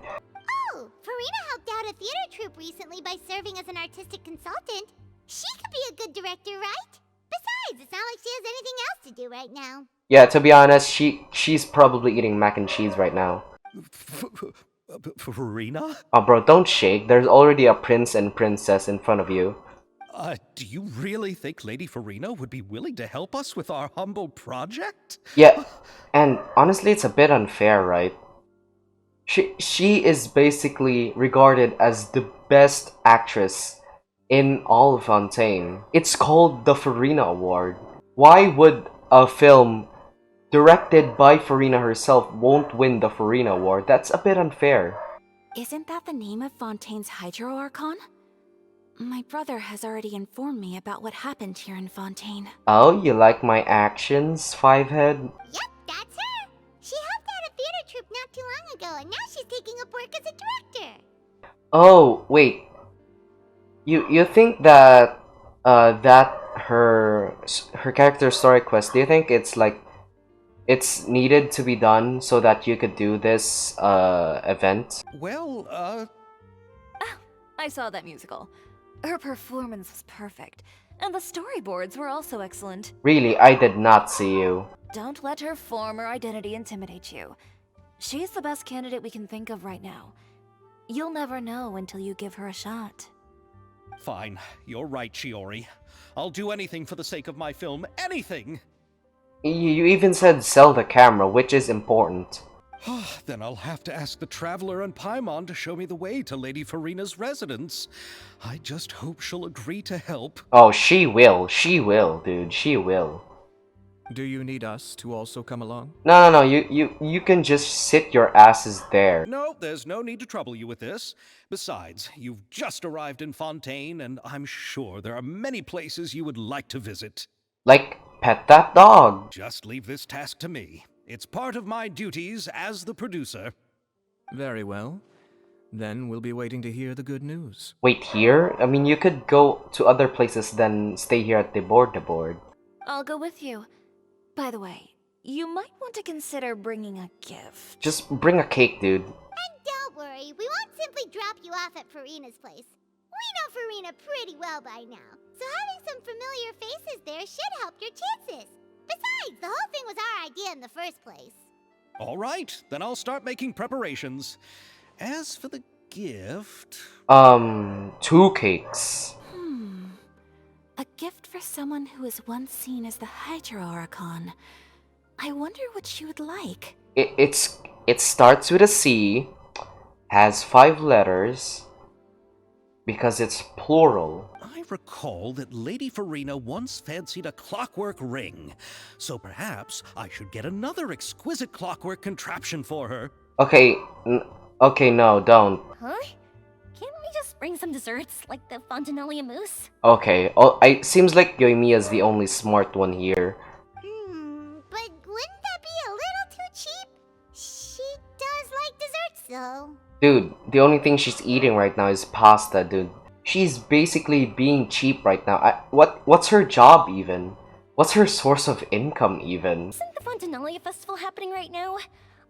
Oh, Farina helped out a theater troupe recently by serving as an artistic consultant. She could be a good director, right? Besides, it's not like she has anything else to do right now. Yeah, to be honest, she's probably eating mac and cheese right now. Farina? Oh bro, don't shake. There's already a prince and princess in front of you. Do you really think Lady Farina would be willing to help us with our humble project? Yeah, and honestly, it's a bit unfair, right? She is basically regarded as the best actress in all of Fontaine. It's called the Farina Award. Why would a film directed by Farina herself won't win the Farina Award? That's a bit unfair. Isn't that the name of Fontaine's Hydro Archon? My brother has already informed me about what happened here in Fontaine. Oh, you like my actions, Fivehead? Yep, that's her. She helped out a theater troupe not too long ago, and now she's taking up work as a director. Oh, wait. You think that that her character story quest, do you think it's like it's needed to be done so that you could do this event? Well, I saw that musical. Her performance was perfect, and the storyboards were also excellent. Really, I did not see you. Don't let her former identity intimidate you. She's the best candidate we can think of right now. You'll never know until you give her a shot. fine. You're right, Shiori. I'll do anything for the sake of my film. Anything! You even said sell the camera, which is important. Then I'll have to ask the Traveler and Paimon to show me the way to Lady Farina's residence. I just hope she'll agree to help. Oh, she will, dude, she will. Do you need us to also come along? No, you can just sit your asses there. No, there's no need to trouble you with this. Besides, you've just arrived in Fontaine, and I'm sure there are many places you would like to visit. Like, pet that dog. Just leave this task to me. It's part of my duties as the producer. Very well. Then we'll be waiting to hear the good news. Wait, here? I mean, you could go to other places than stay here at the board. I'll go with you. By the way, you might want to consider bringing a gift. Just bring a cake, dude. And don't worry, we won't simply drop you off at Farina's place. We know Farina pretty well by now, so having some familiar faces there should help your chances. Besides, the whole thing was our idea in the first place. All right, then I'll start making preparations. As for the gift... 2 cakes. A gift for someone who was once seen as the Hydra Oricon. I wonder what she would like. It starts with a C, has 5 letters, because it's plural. I recall that Lady Farina once fancied a clockwork ring, so perhaps I should get another exquisite clockwork contraption for her. Okay, okay, no, don't. Huh? Can't we just bring some desserts, like the Fontinalia mousse? Okay, it seems like Yoimiya's the only smart one here. But wouldn't that be a little too cheap? She does like desserts, though. Dude, the only thing she's eating right now is pasta, dude. She's basically being cheap right now. What's her job even? What's her source of income even? Isn't the Fontinalia festival happening right now?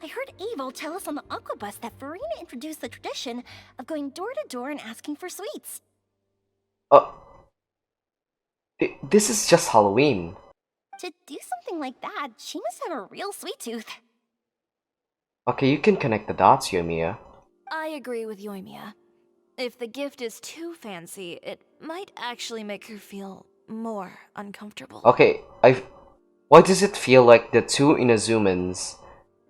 I heard Avel tell us on the Aquabus that Farina introduced the tradition of going door to door and asking for sweets. This is just Halloween. To do something like that, she must have a real sweet tooth. Okay, you can connect the dots, Yoimiya. I agree with Yoimiya. If the gift is too fancy, it might actually make her feel more uncomfortable. Okay, why does it feel like the 2 Inazumans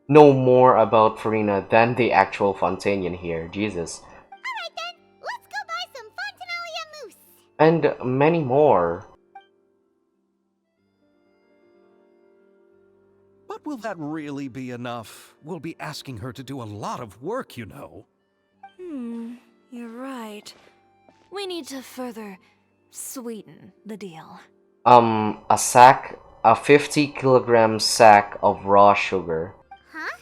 know more about Farina than the actual Fontanian here? Jesus. Alright then, let's go buy some Fontinalia mousse. And many more. But will that really be enough? We'll be asking her to do a lot of work, you know. You're right. We need to further sweeten the deal. A 50 kilogram sack of raw sugar. Huh?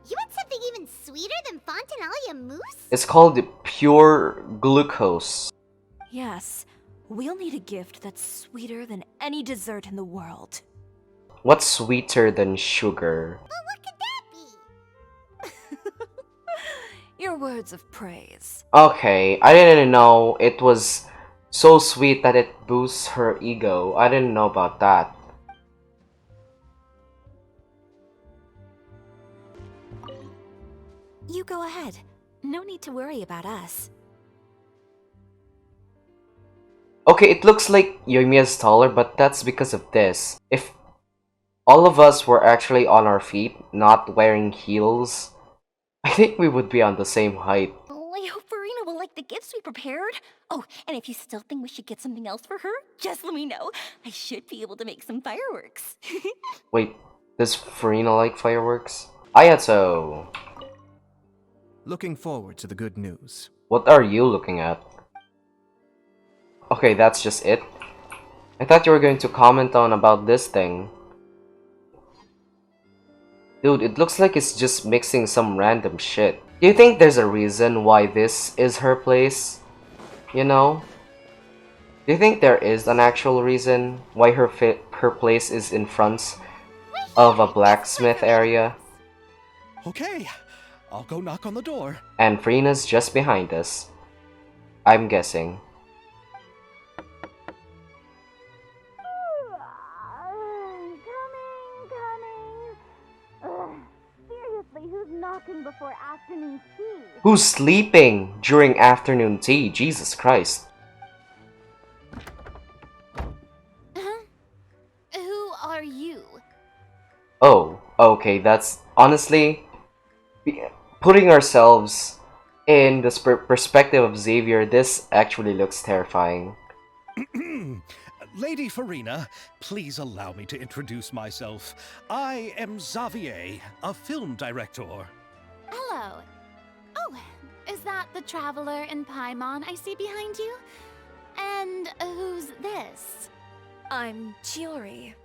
You want something even sweeter than Fontinalia mousse? It's called pure glucose. Yes, we'll need a gift that's sweeter than any dessert in the world. What's sweeter than sugar? Well, what could that be? Your words of praise. Okay, I didn't know it was so sweet that it boosts her ego. I didn't know about that. You go ahead. No need to worry about us. Okay, it looks like Yoimiya's taller, but that's because of this. If all of us were actually on our feet, not wearing heels, I think we would be on the same height. Oh, I hope Farina will like the gifts we prepared. Oh, and if you still think we should get something else for her, just let me know. I should be able to make some fireworks. Wait, does Farina like fireworks? Ayato! Looking forward to the good news. What are you looking at? Okay, that's just it? I thought you were going to comment on about this thing. Dude, it looks like it's just mixing some random shit. Do you think there's a reason why this is her place? You know? Do you think there is an actual reason why her place is in front of a blacksmith area? Okay, I'll go knock on the door. And Farina's just behind us. I'm guessing. Seriously, who's knocking before afternoon tea? Who's sleeping during afternoon tea? Jesus Christ. Who are you? Oh, okay, that's honestly putting ourselves in the perspective of Xavier. This actually looks terrifying. Lady Farina, please allow me to introduce myself. I am Xavier, a film director. Hello. Oh, is that the traveler in Paimon I see behind you? And who's this? I'm Chiori.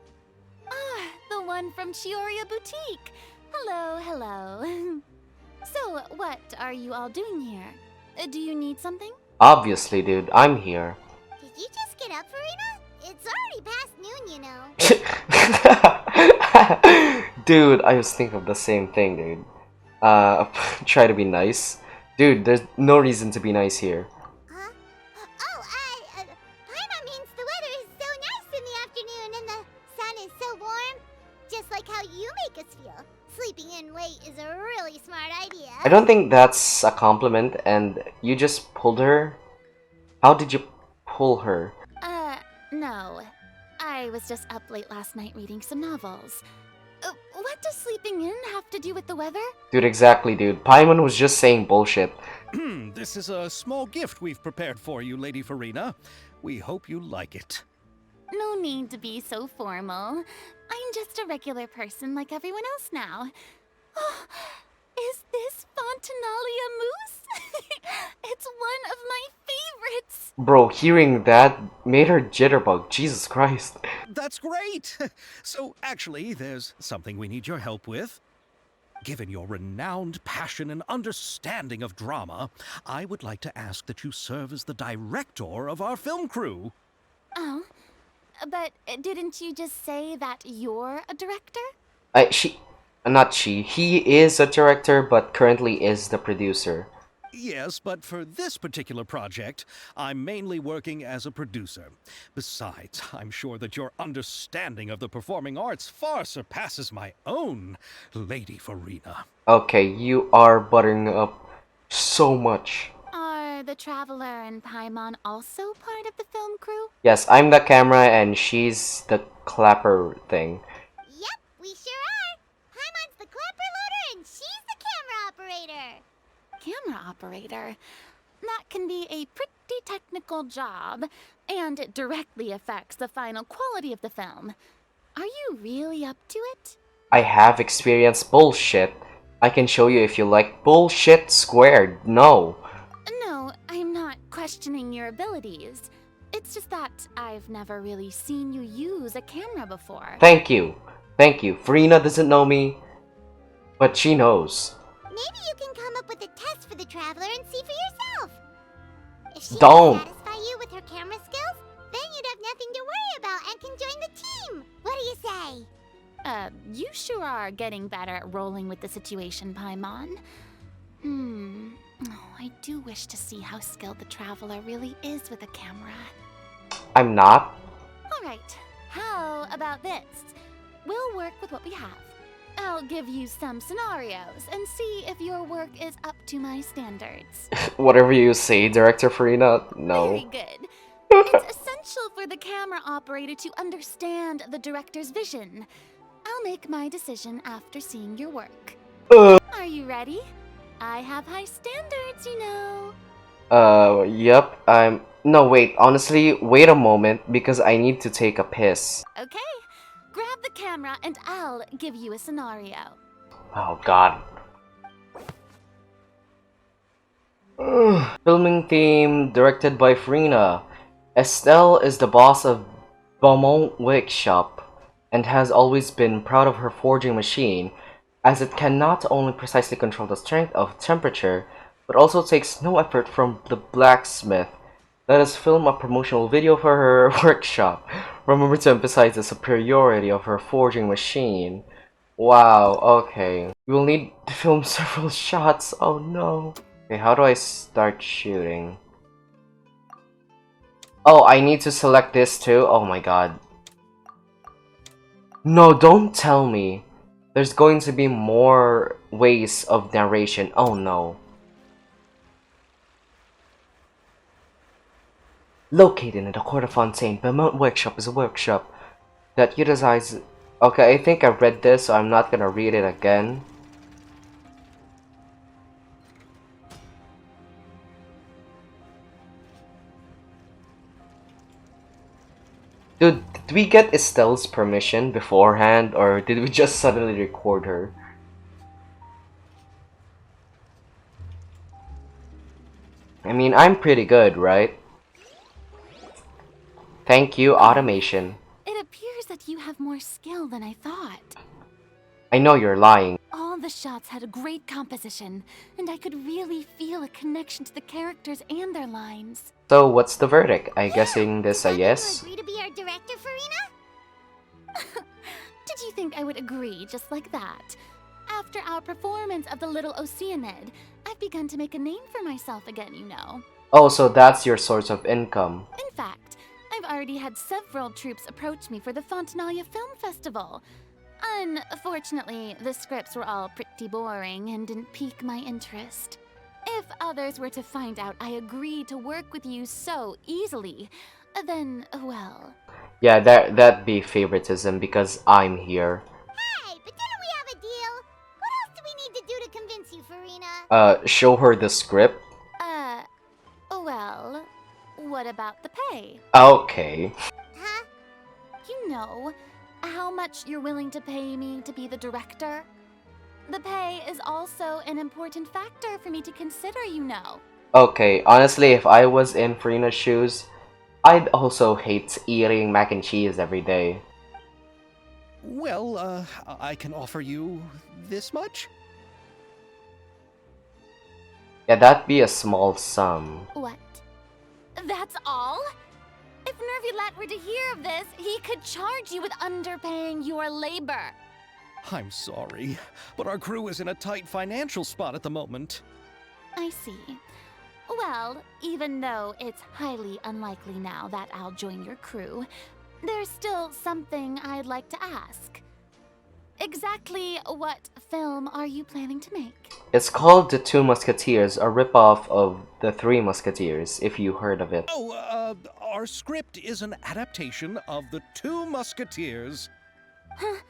Ah, the one from Chioria Boutique. Hello, hello. So, what are you all doing here? Do you need something? Obviously, dude, I'm here. Did you just get up, Farina? It's already past noon, you know. Dude, I was thinking of the same thing, dude. Try to be nice. Dude, there's no reason to be nice here. Huh? I don't think that's a compliment, and you just pulled her? How did you pull her? No. I was just up late last night reading some novels. What does sleeping in have to do with the weather? Dude, exactly, dude. Paimon was just saying bullshit. This is a small gift we've prepared for you, Lady Farina. We hope you like it. No need to be so formal. I'm just a regular person like everyone else now. Oh, is this Fontinalia mousse? It's one of my favorites. Bro, hearing that made her jitterbug. Jesus Christ. That's great! So, actually, there's something we need your help with. Given your renowned passion and understanding of drama, I would like to ask that you serve as the director of our film crew. Oh, but didn't you just say that you're a director? He is a director, but currently is the producer. Yes, but for this particular project, I'm mainly working as a producer. Besides, I'm sure that your understanding of the performing arts far surpasses my own, Lady Farina. Okay, you are buttering up so much. Are the Traveler and Paimon also part of the film crew? Yes, I'm the camera and she's the clapper thing. Yep, we sure are. Paimon's the clapper loader and she's the camera operator. Camera operator. That can be a pretty technical job, and it directly affects the final quality of the film. Are you really up to it? I have experienced bullshit. I can show you if you like. Bullshit squared. No. No, I'm not questioning your abilities. It's just that I've never really seen you use a camera before. Thank you. Thank you. Farina doesn't know me, but she knows. Maybe you can come up with a test for the Traveler and see for yourself. If she Don't. can satisfy you with her camera skills, then you'd have nothing to worry about and can join the team. What do you say? You sure are getting better at rolling with the situation, Paimon. Oh, I do wish to see how skilled the Traveler really is with a camera. I'm not. Alright, how about this? We'll work with what we have. I'll give you some scenarios and see if your work is up to my standards. Whatever you say, Director Farina. No. Very good. It's essential for the camera operator to understand the director's vision. I'll make my decision after seeing your work. Are you ready? I have high standards, you know. Yep, No, wait, honestly, wait a moment, because I need to take a piss. Okay, grab the camera and I'll give you a scenario. Oh, God. Filming theme directed by Farina. Estelle is the boss of Beaumont Workshop and has always been proud of her forging machine, as it can not only precisely control the strength of temperature, but also takes no effort from the blacksmith. Let us film a promotional video for her workshop. Remember to emphasize the superiority of her forging machine. Wow, okay. We will need to film several shots. Oh no. Okay, how do I start shooting? Oh, I need to select this too? Oh my god. No, don't tell me. There's going to be more ways of narration. Oh no. Located in the Court of Fontaine, Beaumont Workshop is a workshop that utilizes... Okay, I think I read this, so I'm not gonna read it again. Dude, did we get Estelle's permission beforehand, or did we just suddenly record her? I mean, I'm pretty good, right? Thank you, automation. It appears that you have more skill than I thought. I know you're lying. All the shots had a great composition, and I could really feel a connection to the characters and their lines. So, what's the verdict? I guessing this a yes? Agree to be our director, Farina? Did you think I would agree just like that? After our performance of the Little Oceanid, I've begun to make a name for myself again, you know. Oh, so that's your source of income. In fact, I've already had several troops approach me for the Fontinalia Film Festival. Unfortunately, the scripts were all pretty boring and didn't pique my interest. If others were to find out I agreed to work with you so easily, then, well... Yeah, that'd be favoritism because I'm here. Hey, but didn't we have a deal? What else do we need to do to convince you, Farina? Show her the script? Well, what about the pay? Okay. Huh? You know, how much you're willing to pay me to be the director? The pay is also an important factor for me to consider, you know. Okay, honestly, if I was in Farina's shoes, I'd also hate eating mac and cheese every day. Well, I can offer you this much? Yeah, that'd be a small sum. What? That's all? If Nervulat were to hear of this, he could charge you with underpaying your labor. I'm sorry, but our crew is in a tight financial spot at the moment. I see. Well, even though it's highly unlikely now that I'll join your crew, there's still something I'd like to ask. Exactly what film are you planning to make? It's called The Two Musketeers, a ripoff of The Three Musketeers, if you heard of it. Oh, our script is an adaptation of The Two Musketeers. Huh?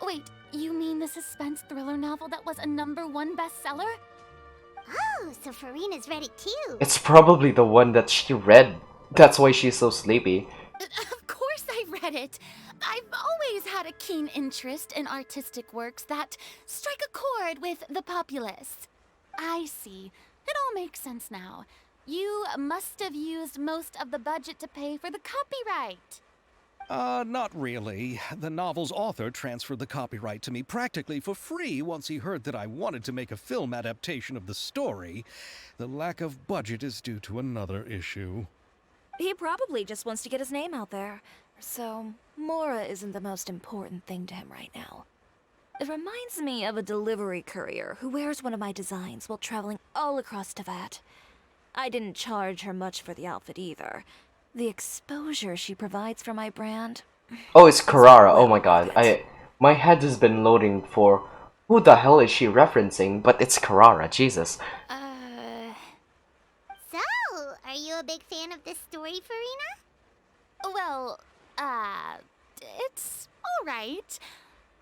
Wait, you mean the suspense thriller novel that was a #1 bestseller? Oh, so Farina's read it too. It's probably the one that she read. That's why she's so sleepy. Of course I read it. I've always had a keen interest in artistic works that strike a chord with the populace. I see. It all makes sense now. You must have used most of the budget to pay for the copyright. Not really. The novel's author transferred the copyright to me practically for free once he heard that I wanted to make a film adaptation of the story. The lack of budget is due to another issue. He probably just wants to get his name out there. So, Mora isn't the most important thing to him right now. It reminds me of a delivery courier who wears one of my designs while traveling all across Teyvat. I didn't charge her much for the outfit either. The exposure she provides for my brand... Oh, it's Carrara. Oh my well god. worth it. My head has been loading for who the hell is she referencing? But it's Carrara, Jesus. So, are you a big fan of this story, Farina? Well, it's alright.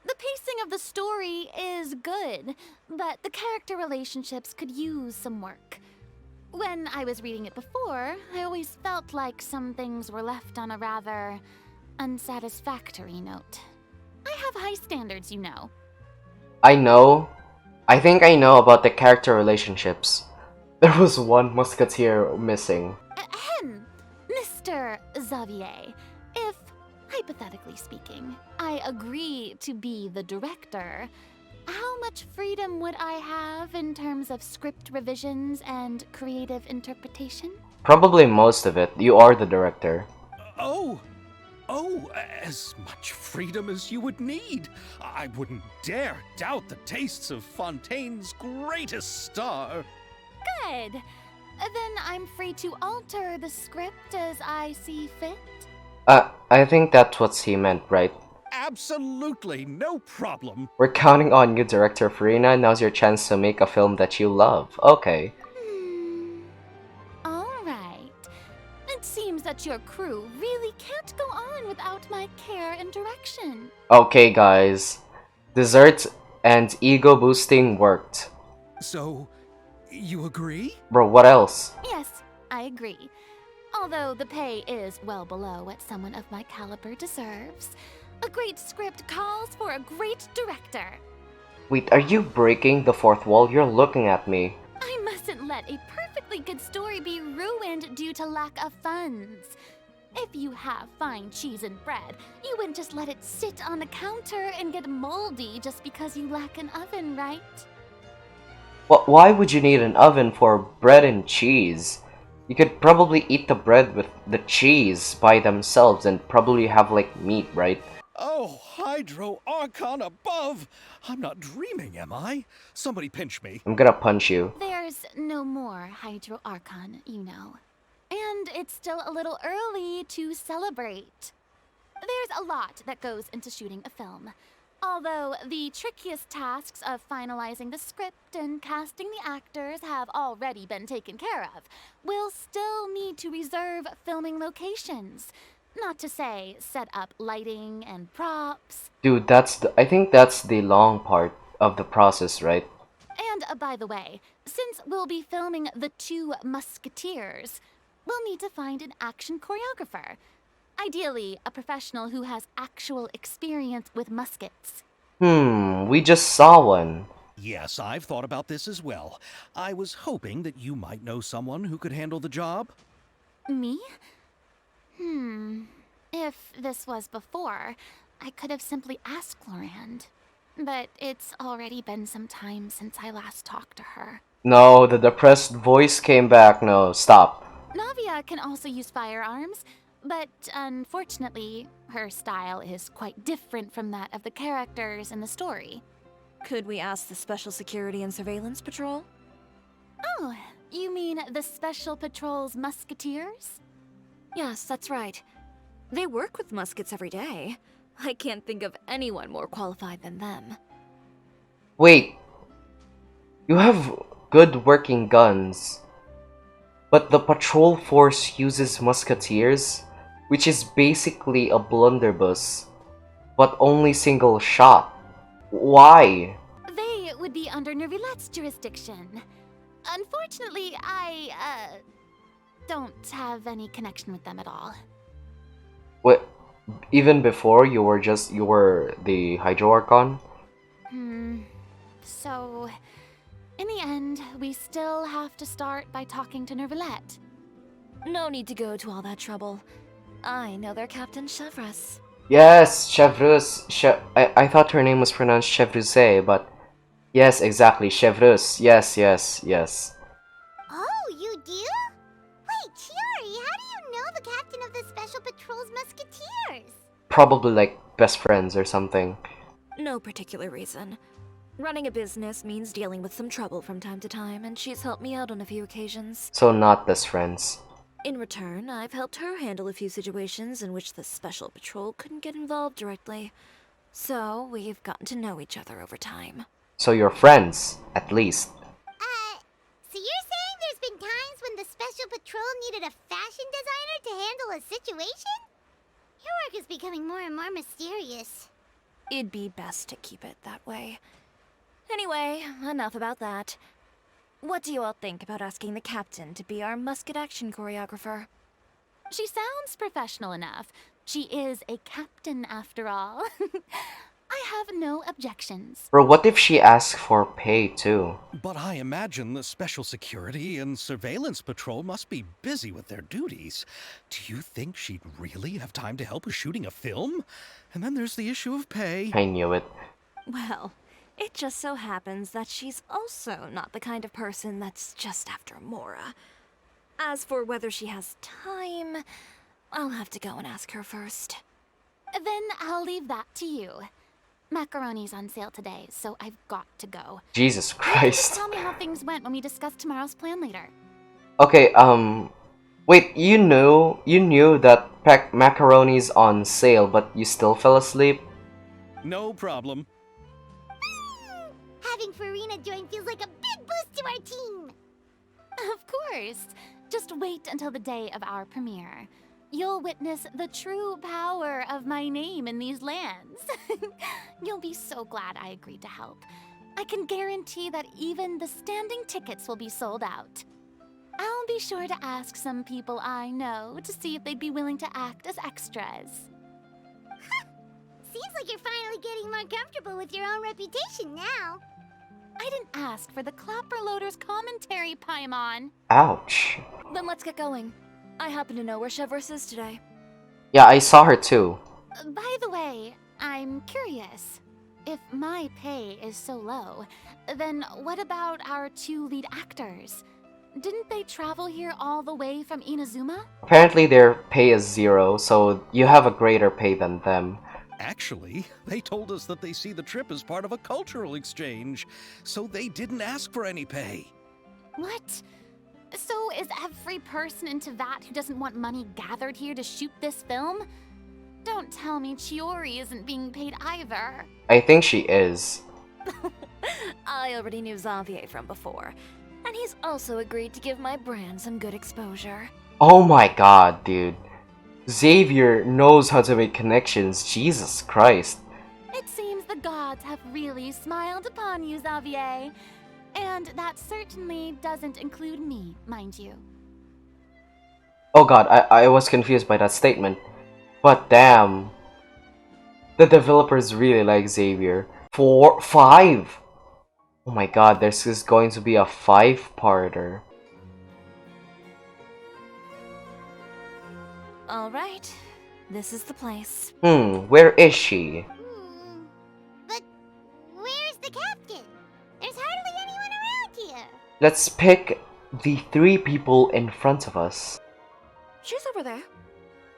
The pacing of the story is good, but the character relationships could use some work. When I was reading it before, I always felt like some things were left on a rather unsatisfactory note. I have high standards, you know. I know. I think I know about the character relationships. There was one musketeer missing. Ahem, Mr. Xavier, if, hypothetically speaking, I agree to be the director, how much freedom would I have in terms of script revisions and creative interpretation? Probably most of it. You are the director. Oh, as much freedom as you would need. I wouldn't dare doubt the tastes of Fontaine's greatest star. Good. Then I'm free to alter the script as I see fit. I think that's what he meant, right? Absolutely, no problem. We're counting on you, Director Farina. Now's your chance to make a film that you love. Okay. All right. It seems that your crew really can't go on without my care and direction. Okay, guys. Dessert and ego boosting worked. So, you agree? Bro, what else? Yes, I agree. Although the pay is well below what someone of my caliber deserves, a great script calls for a great director. Wait, are you breaking the fourth wall? You're looking at me. I mustn't let a perfectly good story be ruined due to lack of funds. If you have fine cheese and bread, you wouldn't just let it sit on the counter and get moldy just because you lack an oven, right? Why would you need an oven for bread and cheese? You could probably eat the bread with the cheese by themselves and probably have like meat, right? Oh, Hydro Archon above! I'm not dreaming, am I? Somebody pinch me. I'm gonna punch you. There's no more Hydro Archon, you know. And it's still a little early to celebrate. There's a lot that goes into shooting a film. Although the trickiest tasks of finalizing the script and casting the actors have already been taken care of, we'll still need to reserve filming locations. Not to say set up lighting and props. Dude, I think that's the long part of the process, right? And by the way, since we'll be filming The Two Musketeers, we'll need to find an action choreographer. Ideally, a professional who has actual experience with muskets. We just saw one. Yes, I've thought about this as well. I was hoping that you might know someone who could handle the job. Me? If this was before, I could have simply asked Lorand. But it's already been some time since I last talked to her. No, the depressed voice came back. No, stop. Navia can also use firearms, but unfortunately, her style is quite different from that of the characters in the story. Could we ask the Special Security and Surveillance Patrol? Oh, you mean the Special Patrol's Musketeers? Yes, that's right. They work with muskets every day. I can't think of anyone more qualified than them. Wait. You have good working guns. But the patrol force uses musketeers, which is basically a blunderbuss, but only single shot. Why? They would be under Nervilette's jurisdiction. Unfortunately, I don't have any connection with them at all. What? Even before you were the Hydro Archon? So, in the end, we still have to start by talking to Nervilette. No need to go to all that trouble. I know their Captain Chevreuse. Yes, Chevreuse. I thought her name was pronounced Chevreuse, but yes, exactly, Chevreuse. Yes. Oh, you do? Wait, Chiari, how do you know the captain of the Special Patrol's Musketeers? Probably like best friends or something. No particular reason. Running a business means dealing with some trouble from time to time, and she's helped me out on a few occasions. So not best friends. In return, I've helped her handle a few situations in which the Special Patrol couldn't get involved directly. So, we've gotten to know each other over time. So you're friends, at least. So you're saying there's been times when the Special Patrol needed a fashion designer to handle a situation? Your work is becoming more and more mysterious. It'd be best to keep it that way. Anyway, enough about that. What do you all think about asking the captain to be our musket action choreographer? She sounds professional enough. She is a captain after all. I have no objections. Bro, what if she asks for pay too? But I imagine the Special Security and Surveillance Patrol must be busy with their duties. Do you think she'd really have time to help with shooting a film? And then there's the issue of pay. I knew it. Well, it just so happens that she's also not the kind of person that's just after Mora. As for whether she has time, I'll have to go and ask her first. Then I'll leave that to you. Macaroni's on sale today, so I've got to go. Jesus You can just Christ. tell me how things went when we discuss tomorrow's plan later. Okay, wait, you knew that macaroni's on sale, but you still fell asleep? No problem. Having Farina join feels like a big boost to our team. Of course. Just wait until the day of our premiere. You'll witness the true power of my name in these lands. You'll be so glad I agreed to help. I can guarantee that even the standing tickets will be sold out. I'll be sure to ask some people I know to see if they'd be willing to act as extras. Seems like you're finally getting more comfortable with your own reputation now. I didn't ask for the Clapper Loader's commentary, Paimon. Ouch. Then let's get going. I happen to know where Chevreuse is today. Yeah, I saw her too. By the way, I'm curious. If my pay is so low, then what about our two lead actors? Didn't they travel here all the way from Inazuma? Apparently their pay is 0, so you have a greater pay than them. Actually, they told us that they see the trip as part of a cultural exchange, so they didn't ask for any pay. What? So is every person in Teyvat who doesn't want money gathered here to shoot this film? don't tell me Chiori isn't being paid either. I think she is. I already knew Xavier from before, and he's also agreed to give my brand some good exposure. Oh my god, dude. Xavier knows how to make connections. Jesus Christ. It seems the gods have really smiled upon you, Xavier. And that certainly doesn't include me, mind you. Oh god, I was confused by that statement. But damn. The developers really like Xavier. 5! Oh my god, there's just going to be a 5-parter. Alright, this is the place. Where is she? But where's the captain? There's hardly anyone around here. Let's pick the 3 people in front of us. She's over there.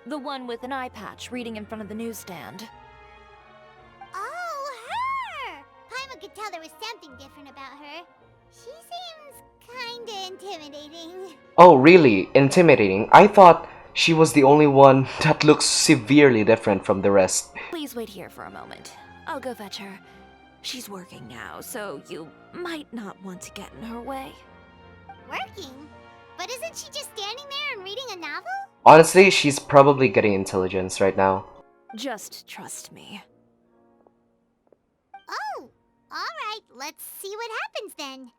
The one with an eye patch reading in front of the newsstand. Oh, her! Paimon could tell there was something different about her. She seems kinda intimidating. Oh, really? Intimidating? I thought she was the only one that looks severely different from the rest. Please wait here for a moment. I'll go fetch her. She's working now, so you might not want to get in her way. Working? But isn't she just standing there and reading a novel? Honestly, she's probably getting intelligence right now. Just trust me. Oh, alright, let's see what happens then.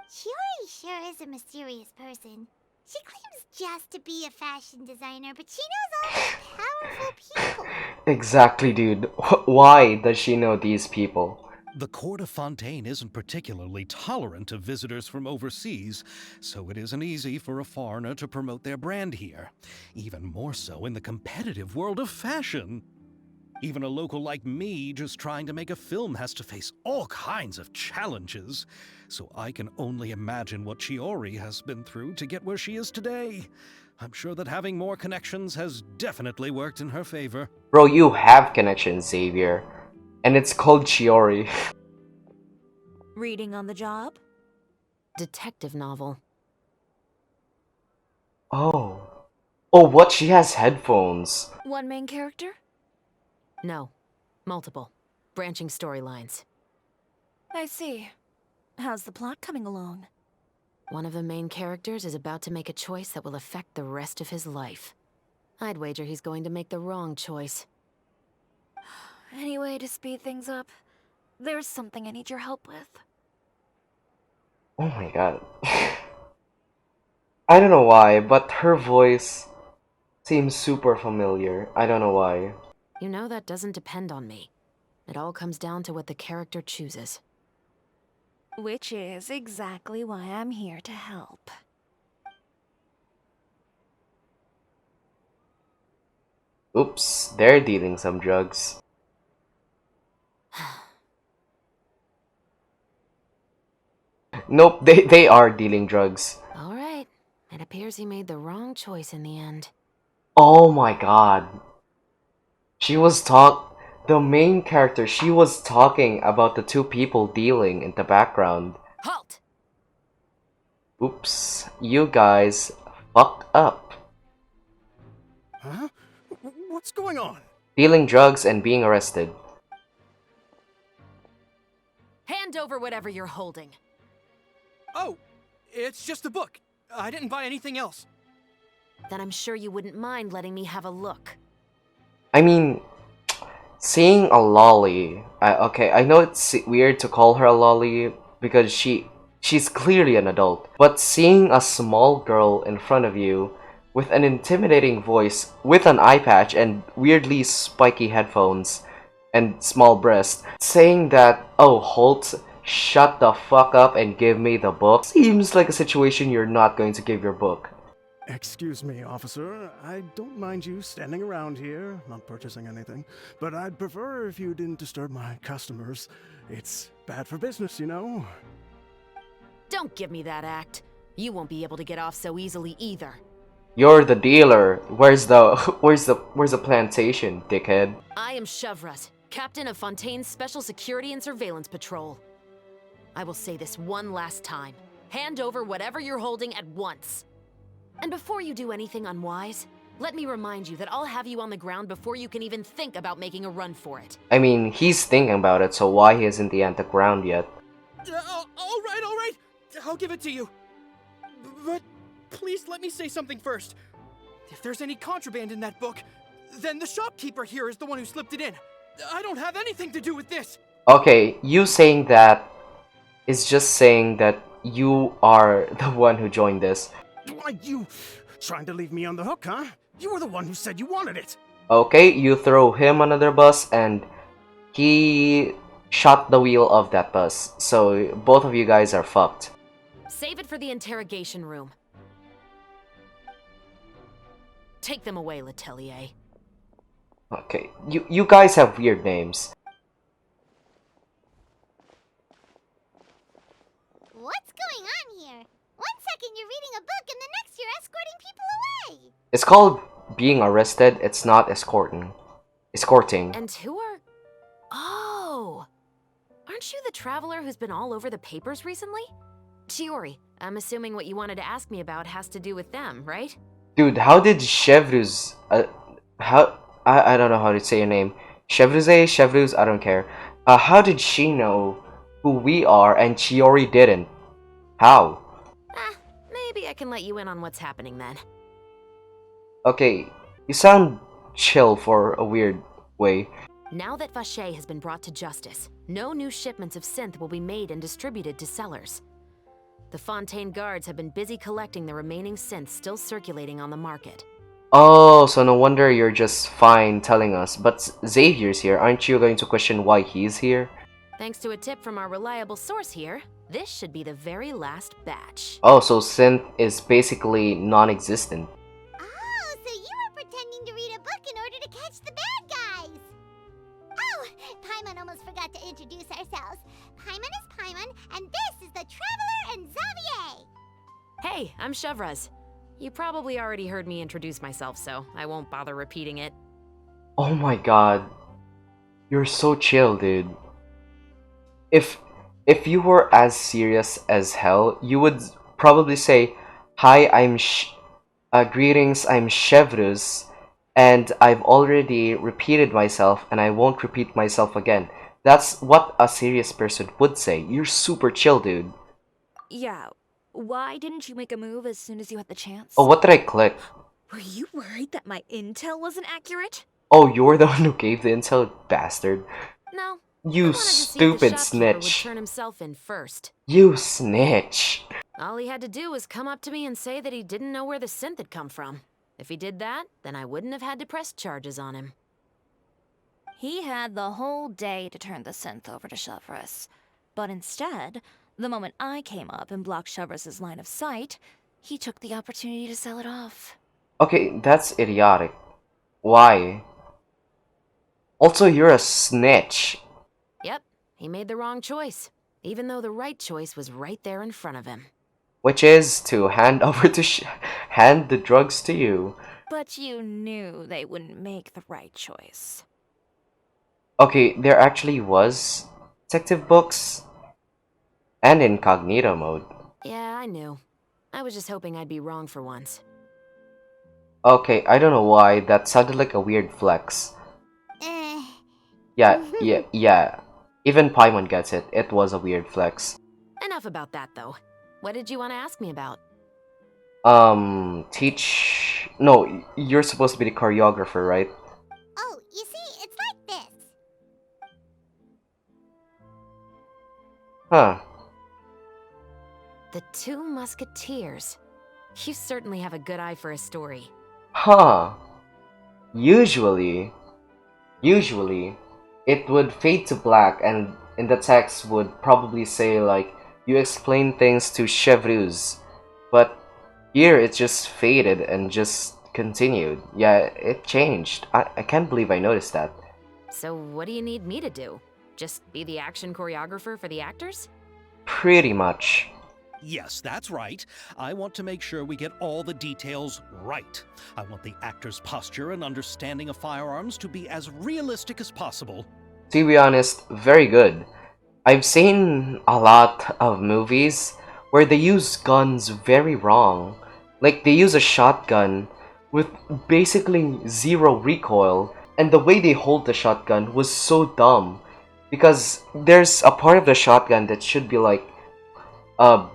Chiori sure is a mysterious person. She claims just to be a fashion designer, but she knows all these powerful people. Exactly, dude. Why does she know these people? The court of Fontaine isn't particularly tolerant of visitors from overseas, so it isn't easy for a foreigner to promote their brand here. Even more so in the competitive world of fashion. Even a local like me just trying to make a film has to face all kinds of challenges. So I can only imagine what Chiori has been through to get where she is today. I'm sure that having more connections has definitely worked in her favor. Bro, you have connections, Xavier. And it's called Chiori. Reading on the job? Detective novel. Oh. Oh, what? She has headphones. One main character? No. Multiple. Branching storylines. I see. How's the plot coming along? One of the main characters is about to make a choice that will affect the rest of his life. I'd wager he's going to make the wrong choice. Any way to speed things up? There's something I need your help with. Oh my god. I don't know why, but her voice seems super familiar. I don't know why. You know that doesn't depend on me. It all comes down to what the character chooses. Which is exactly why I'm here to help. Oops, they're dealing some drugs. Nope, they are dealing drugs. Alright. It appears he made the wrong choice in the end. Oh my god. The main character, she was talking about the 2 people dealing in the background. Halt! Oops, you guys fucked up. Huh? What's going on? Dealing drugs and being arrested. Hand over whatever you're holding. Oh, it's just a book. I didn't buy anything else. Then I'm sure you wouldn't mind letting me have a look. I mean, seeing a lolly. Okay, I know it's weird to call her a lolly because she's clearly an adult. But seeing a small girl in front of you with an intimidating voice, with an eye patch and weirdly spiky headphones and small breasts, saying that, oh, Holt, shut the fuck up and give me the book, seems like a situation you're not going to give your book. Excuse me, officer. I don't mind you standing around here, not purchasing anything, but I'd prefer if you didn't disturb my customers. It's bad for business, you know? Don't give me that act. You won't be able to get off so easily either. You're the dealer. Where's the plantation, dickhead? I am Chevret, captain of Fontaine's Special Security and Surveillance Patrol. I will say this one last time. Hand over whatever you're holding at once. And before you do anything unwise, Let me remind you that I'll have you on the ground before you can even think about making a run for it. I mean, he's thinking about it, so why isn't he at the ground yet? All right. I'll give it to you. But please let me say something first. If there's any contraband in that book, then the shopkeeper here is the one who slipped it in. I don't have anything to do with this. Okay, you saying that is just saying that you are the one who joined this. Why, you trying to leave me on the hook, huh? You were the one who said you wanted it. Okay, you throw him under the bus and he shot the wheel of that bus. So both of you guys are fucked. Save it for the interrogation room. Take them away, Letelier. Okay, you guys have weird names. What's going on here? One second you're reading a book and the next you're escorting people away. It's called being arrested, it's not escorting. Escorting. And who are... Oh! Aren't you the traveler who's been all over the papers recently? Chiori, I'm assuming what you wanted to ask me about has to do with them, right? Dude, how did Chevruz... I don't know how to say your name. Chevruz, I don't care. How did she know who we are and Chiori didn't? How? Maybe I can let you in on what's happening then. Okay, you sound chill for a weird way. Now that Vacher has been brought to justice, no new shipments of synth will be made and distributed to sellers. The Fontaine guards have been busy collecting the remaining synths still circulating on the market. Oh, so no wonder you're just fine telling us. But Xavier's here, aren't you going to question why he's here? Thanks to a tip from our reliable source here, this should be the very last batch. Oh, so synth is basically non-existent. Oh, so you were pretending to read a book in order to catch the bad guys. Oh, Paimon almost forgot to introduce ourselves. Paimon is Paimon, and this is the Traveler and Xavier. Hey, I'm Chevraz. You probably already heard me introduce myself, so I won't bother repeating it. Oh my god. You're so chill, dude. If you were as serious as hell, you would probably say, "Hi, greetings, I'm Chevruz, and I've already repeated myself, and I won't repeat myself again." That's what a serious person would say. You're super chill, dude. Yeah, why didn't you make a move as soon as you had the chance? Oh, what did I click? Were you worried that my intel wasn't accurate? Oh, you're the one who gave the intel, bastard. No. You stupid snitch. Would turn himself in first. You snitch. All he had to do was come up to me and say that he didn't know where the synth had come from. If he did that, then I wouldn't have had to press charges on him. He had the whole day to turn the synth over to Chevreuse. But instead, the moment I came up and blocked Chevreus's line of sight, he took the opportunity to sell it off. Okay, that's idiotic. Why? Also, you're a snitch. Yep, he made the wrong choice, even though the right choice was right there in front of him. Which is to hand over to hand the drugs to you. But you knew they wouldn't make the right choice. Okay, there actually was detective books and incognito mode. Yeah, I knew. I was just hoping I'd be wrong for once. Okay, I don't know why, that sounded like a weird flex. Yeah. Even Paimon gets it. It was a weird flex. Enough about that, though. What did you want to ask me about? No, you're supposed to be the choreographer, right? Oh, you see, it's like this. Huh. The Two Musketeers. You certainly have a good eye for a story. Huh. Usually, it would fade to black and in the text would probably say like, you explain things to Chevruz. But here it just faded and just continued. Yeah, it changed. I can't believe I noticed that. So what do you need me to do? Just be the action choreographer for the actors? Pretty much. Yes, that's right. I want to make sure we get all the details right. I want the actor's posture and understanding of firearms to be as realistic as possible. To be honest, very good. I've seen a lot of movies where they use guns very wrong. Like, they use a shotgun with basically zero recoil, and the way they hold the shotgun was so dumb because there's a part of the shotgun that should be like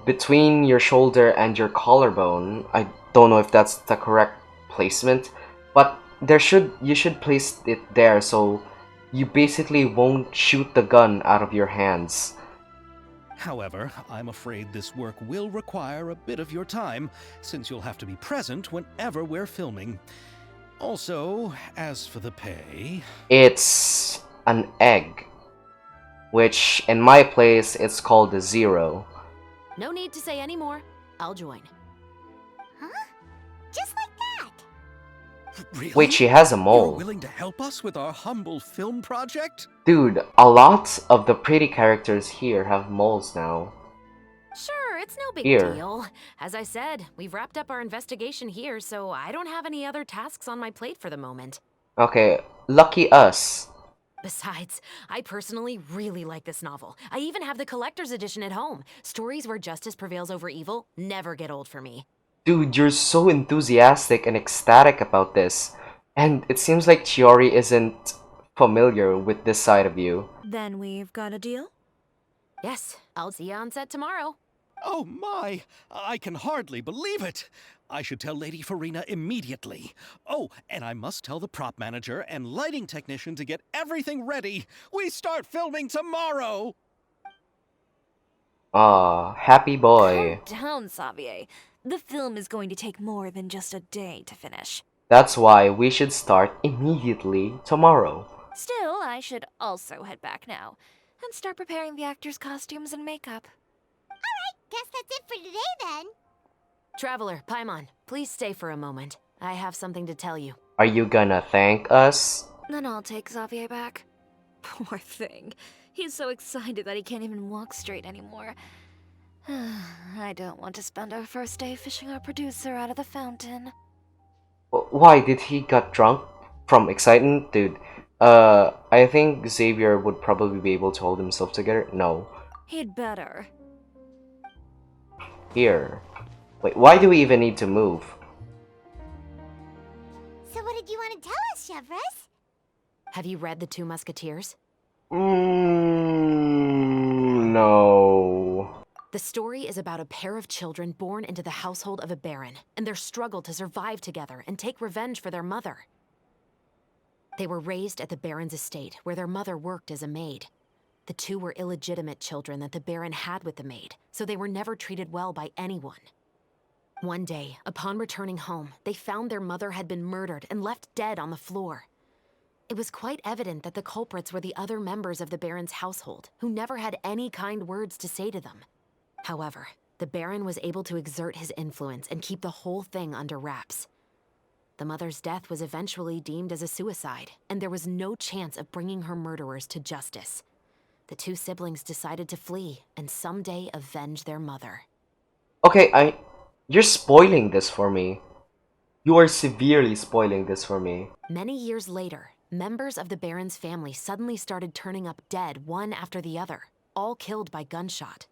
between your shoulder and your collarbone. I don't know if that's the correct placement, but you should place it there so you basically won't shoot the gun out of your hands. However, I'm afraid this work will require a bit of your time, since you'll have to be present whenever we're filming. Also, as for the pay... It's an egg, which in my place it's called a 0. No need to say any more. I'll join. Huh? Just like that. Really? Wait, she has a You're mole. willing to help us with our humble film project? Dude, a lot of the pretty characters here have moles now. Sure, it's no big Here. deal. As I said, we've wrapped up our investigation here, so I don't have any other tasks on my plate for the moment. Okay, lucky us. Besides, I personally really like this novel. I even have the collector's edition at home. Stories where justice prevails over evil never get old for me. Dude, you're so enthusiastic and ecstatic about this. And it seems like Chiori isn't familiar with this side of you. Then we've got a deal? Yes, I'll see you on set tomorrow. Oh my! I can hardly believe it! I should tell Lady Farina immediately. Oh, and I must tell the prop manager and lighting technician to get everything ready. We start filming tomorrow! Aw, happy boy. Calm down, Xavier. The film is going to take more than just a day to finish. That's why we should start immediately tomorrow. Still, I should also head back now and start preparing the actors' costumes and makeup. Guess that's it for today then. Traveler, Paimon, please stay for a moment. I have something to tell you. Are you gonna thank us? Then I'll take Xavier back. Poor thing. He's so excited that he can't even walk straight anymore. I don't want to spend our first day fishing our producer out of the fountain. Why, did he got drunk from excitement? Dude, I think Xavier would probably be able to hold himself together. No. He'd better. Here. Wait, why do we even need to move? So what did you want to tell us, Chevres? Have you read The Two Musketeers? No. The story is about a pair of children born into the household of a baron, and their struggle to survive together and take revenge for their mother. They were raised at the baron's estate, where their mother worked as a maid. The two were illegitimate children that the baron had with the maid, so they were never treated well by anyone. One day, upon returning home, they found their mother had been murdered and left dead on the floor. It was quite evident that the culprits were the other members of the baron's household, who never had any kind words to say to them. However, the baron was able to exert his influence and keep the whole thing under wraps. The mother's death was eventually deemed as a suicide, and there was no chance of bringing her murderers to justice. The two siblings decided to flee and someday avenge their mother. Okay, you're spoiling this for me. You are severely spoiling this for me. Many years later, members of the baron's family suddenly started turning up dead one after the other, all killed by gunshot.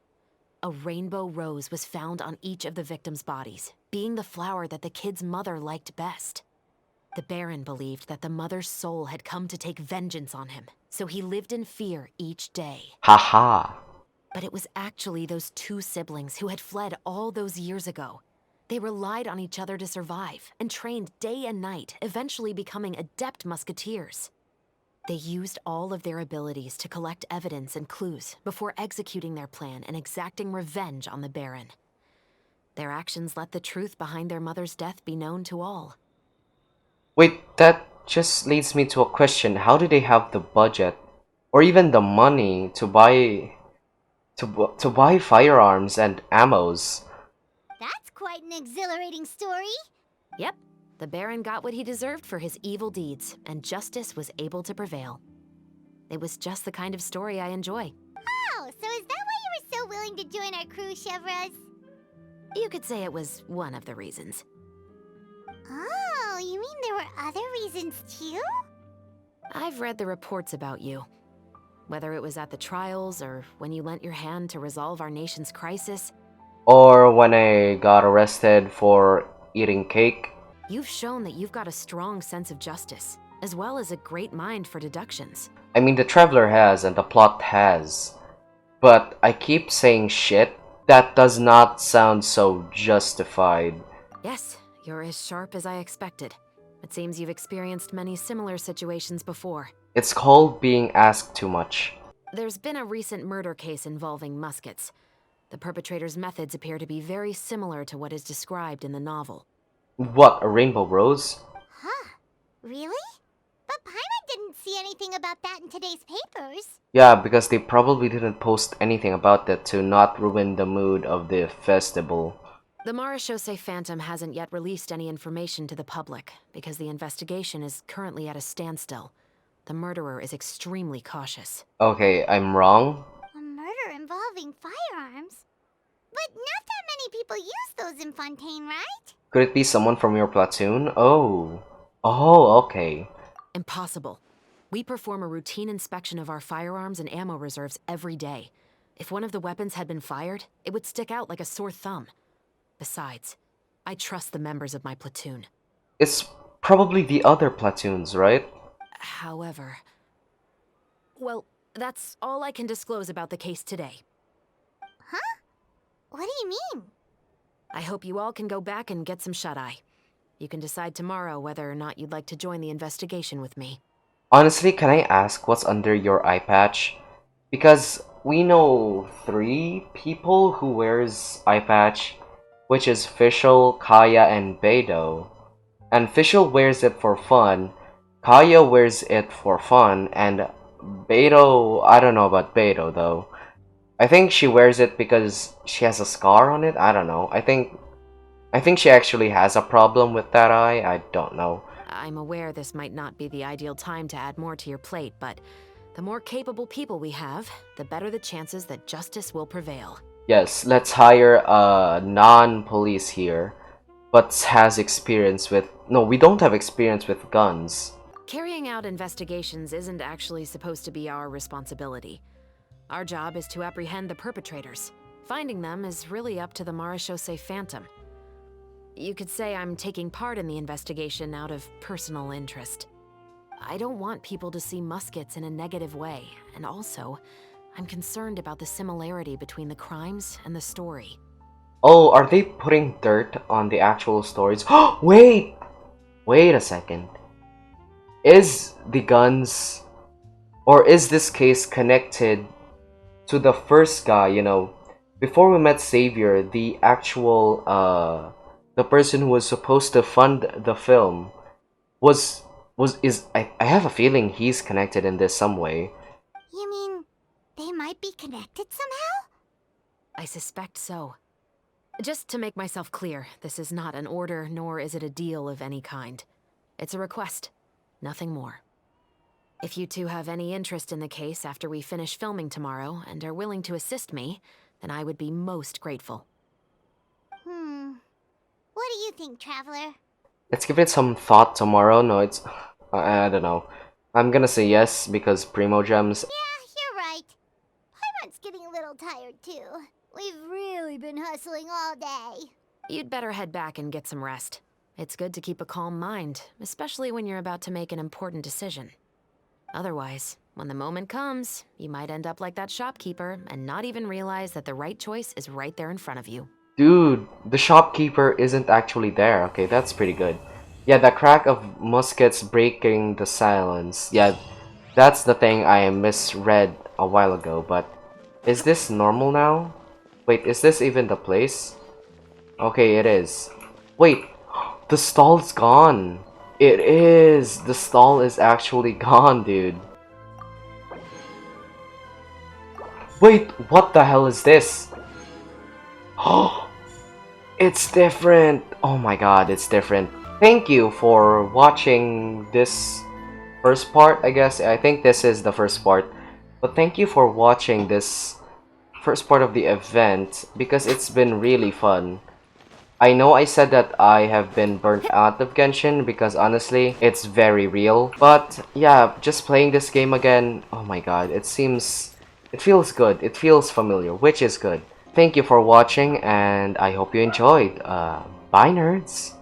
A rainbow rose was found on each of the victims' bodies, being the flower that the kid's mother liked best. The baron believed that the mother's soul had come to take vengeance on him, so he lived in fear each day. Haha. But it was actually those two siblings who had fled all those years ago. They relied on each other to survive and trained day and night, eventually becoming adept musketeers. They used all of their abilities to collect evidence and clues before executing their plan and exacting revenge on the baron. Their actions let the truth behind their mother's death be known to all. Wait, that just leads me to a question. How do they have the budget or even the money to buy firearms and ammos? That's quite an exhilarating story. Yep, the baron got what he deserved for his evil deeds, and justice was able to prevail. It was just the kind of story I enjoy. Oh, so is that why you were so willing to join our crew, Chevres? You could say it was one of the reasons. Oh, you mean there were other reasons too? I've read the reports about you. Whether it was at the trials or when you lent your hand to resolve our nation's crisis. Or when I got arrested for eating cake. You've shown that you've got a strong sense of justice, as well as a great mind for deductions. I mean, the Traveler has and the plot has. But I keep saying shit. That does not sound so justified. Yes, you're as sharp as I expected. It seems you've experienced many similar situations before. It's called being asked too much. There's been a recent murder case involving muskets. The perpetrator's methods appear to be very similar to what is described in the novel. What, a rainbow rose? Huh? Really? But Paimon didn't see anything about that in today's papers. Yeah, because they probably didn't post anything about that to not ruin the mood of the festival. The Marechaussee Phantom hasn't yet released any information to the public because the investigation is currently at a standstill. The murderer is extremely cautious. Okay, I'm wrong? A murder involving firearms? But not that many people use those in Fontaine, right? Could it be someone from your platoon? Oh. Oh, okay. Impossible. We perform a routine inspection of our firearms and ammo reserves every day. If one of the weapons had been fired, it would stick out like a sore thumb. Besides, I trust the members of my platoon. It's probably the other platoons, right? However... Well, that's all I can disclose about the case today. Huh? What do you mean? I hope you all can go back and get some shut-eye. You can decide tomorrow whether or not you'd like to join the investigation with me. Honestly, can I ask what's under your eye patch? Because we know 3 people who wears eye patch, which is Fischl, Kaya, and Beidou. And Fischl wears it for fun, Kaya wears it for fun, and Beidou, I don't know about Beidou though. I think she wears it because she has a scar on it. I don't know. I think she actually has a problem with that eye. I don't know. I'm aware this might not be the ideal time to add more to your plate, but the more capable people we have, the better the chances that justice will prevail. Yes, let's hire a non-police here, but has experience with... No, we don't have experience with guns. Carrying out investigations isn't actually supposed to be our responsibility. Our job is to apprehend the perpetrators. Finding them is really up to the Marechaussee Phantom. You could say I'm taking part in the investigation out of personal interest. I don't want people to see muskets in a negative way, and also, I'm concerned about the similarity between the crimes and the story. Oh, are they putting dirt on the actual stories? Wait! Wait a second. Is the guns... Or is this case connected to the first guy, you know? Before we met Xavier, the actual, the person who was supposed to fund the film I have a feeling he's connected in this some way. You mean they might be connected somehow? I suspect so. Just to make myself clear, this is not an order, nor is it a deal of any kind. It's a request, nothing more. If you two have any interest in the case after we finish filming tomorrow and are willing to assist me, then I would be most grateful. What do you think, Traveler? Let's give it some thought tomorrow. No, it's... I don't know. I'm gonna say yes because Primo Gems... Yeah, you're right. Paimon's getting a little tired too. We've really been hustling all day. You'd better head back and get some rest. It's good to keep a calm mind, especially when you're about to make an important decision. Otherwise, when the moment comes, you might end up like that shopkeeper and not even realize that the right choice is right there in front of you. Dude, the shopkeeper isn't actually there. Okay, that's pretty good. Yeah, the crack of muskets breaking the silence. Yeah, that's the thing I misread a while ago, but... Is this normal now? Wait, is this even the place? Okay, it is. Wait, the stall's gone. It is! The stall is actually gone, dude. Wait, what the hell is this? Oh, it's different. Oh my god, it's different. Thank you for watching this first part, I guess. I think this is the first part. But thank you for watching this first part of the event because it's been really fun. I know I said that I have been burnt out of Genshin because honestly, it's very real. But yeah, just playing this game again, oh my god, it feels good. It feels familiar, which is good. Thank you for watching and I hope you enjoyed. Bye nerds!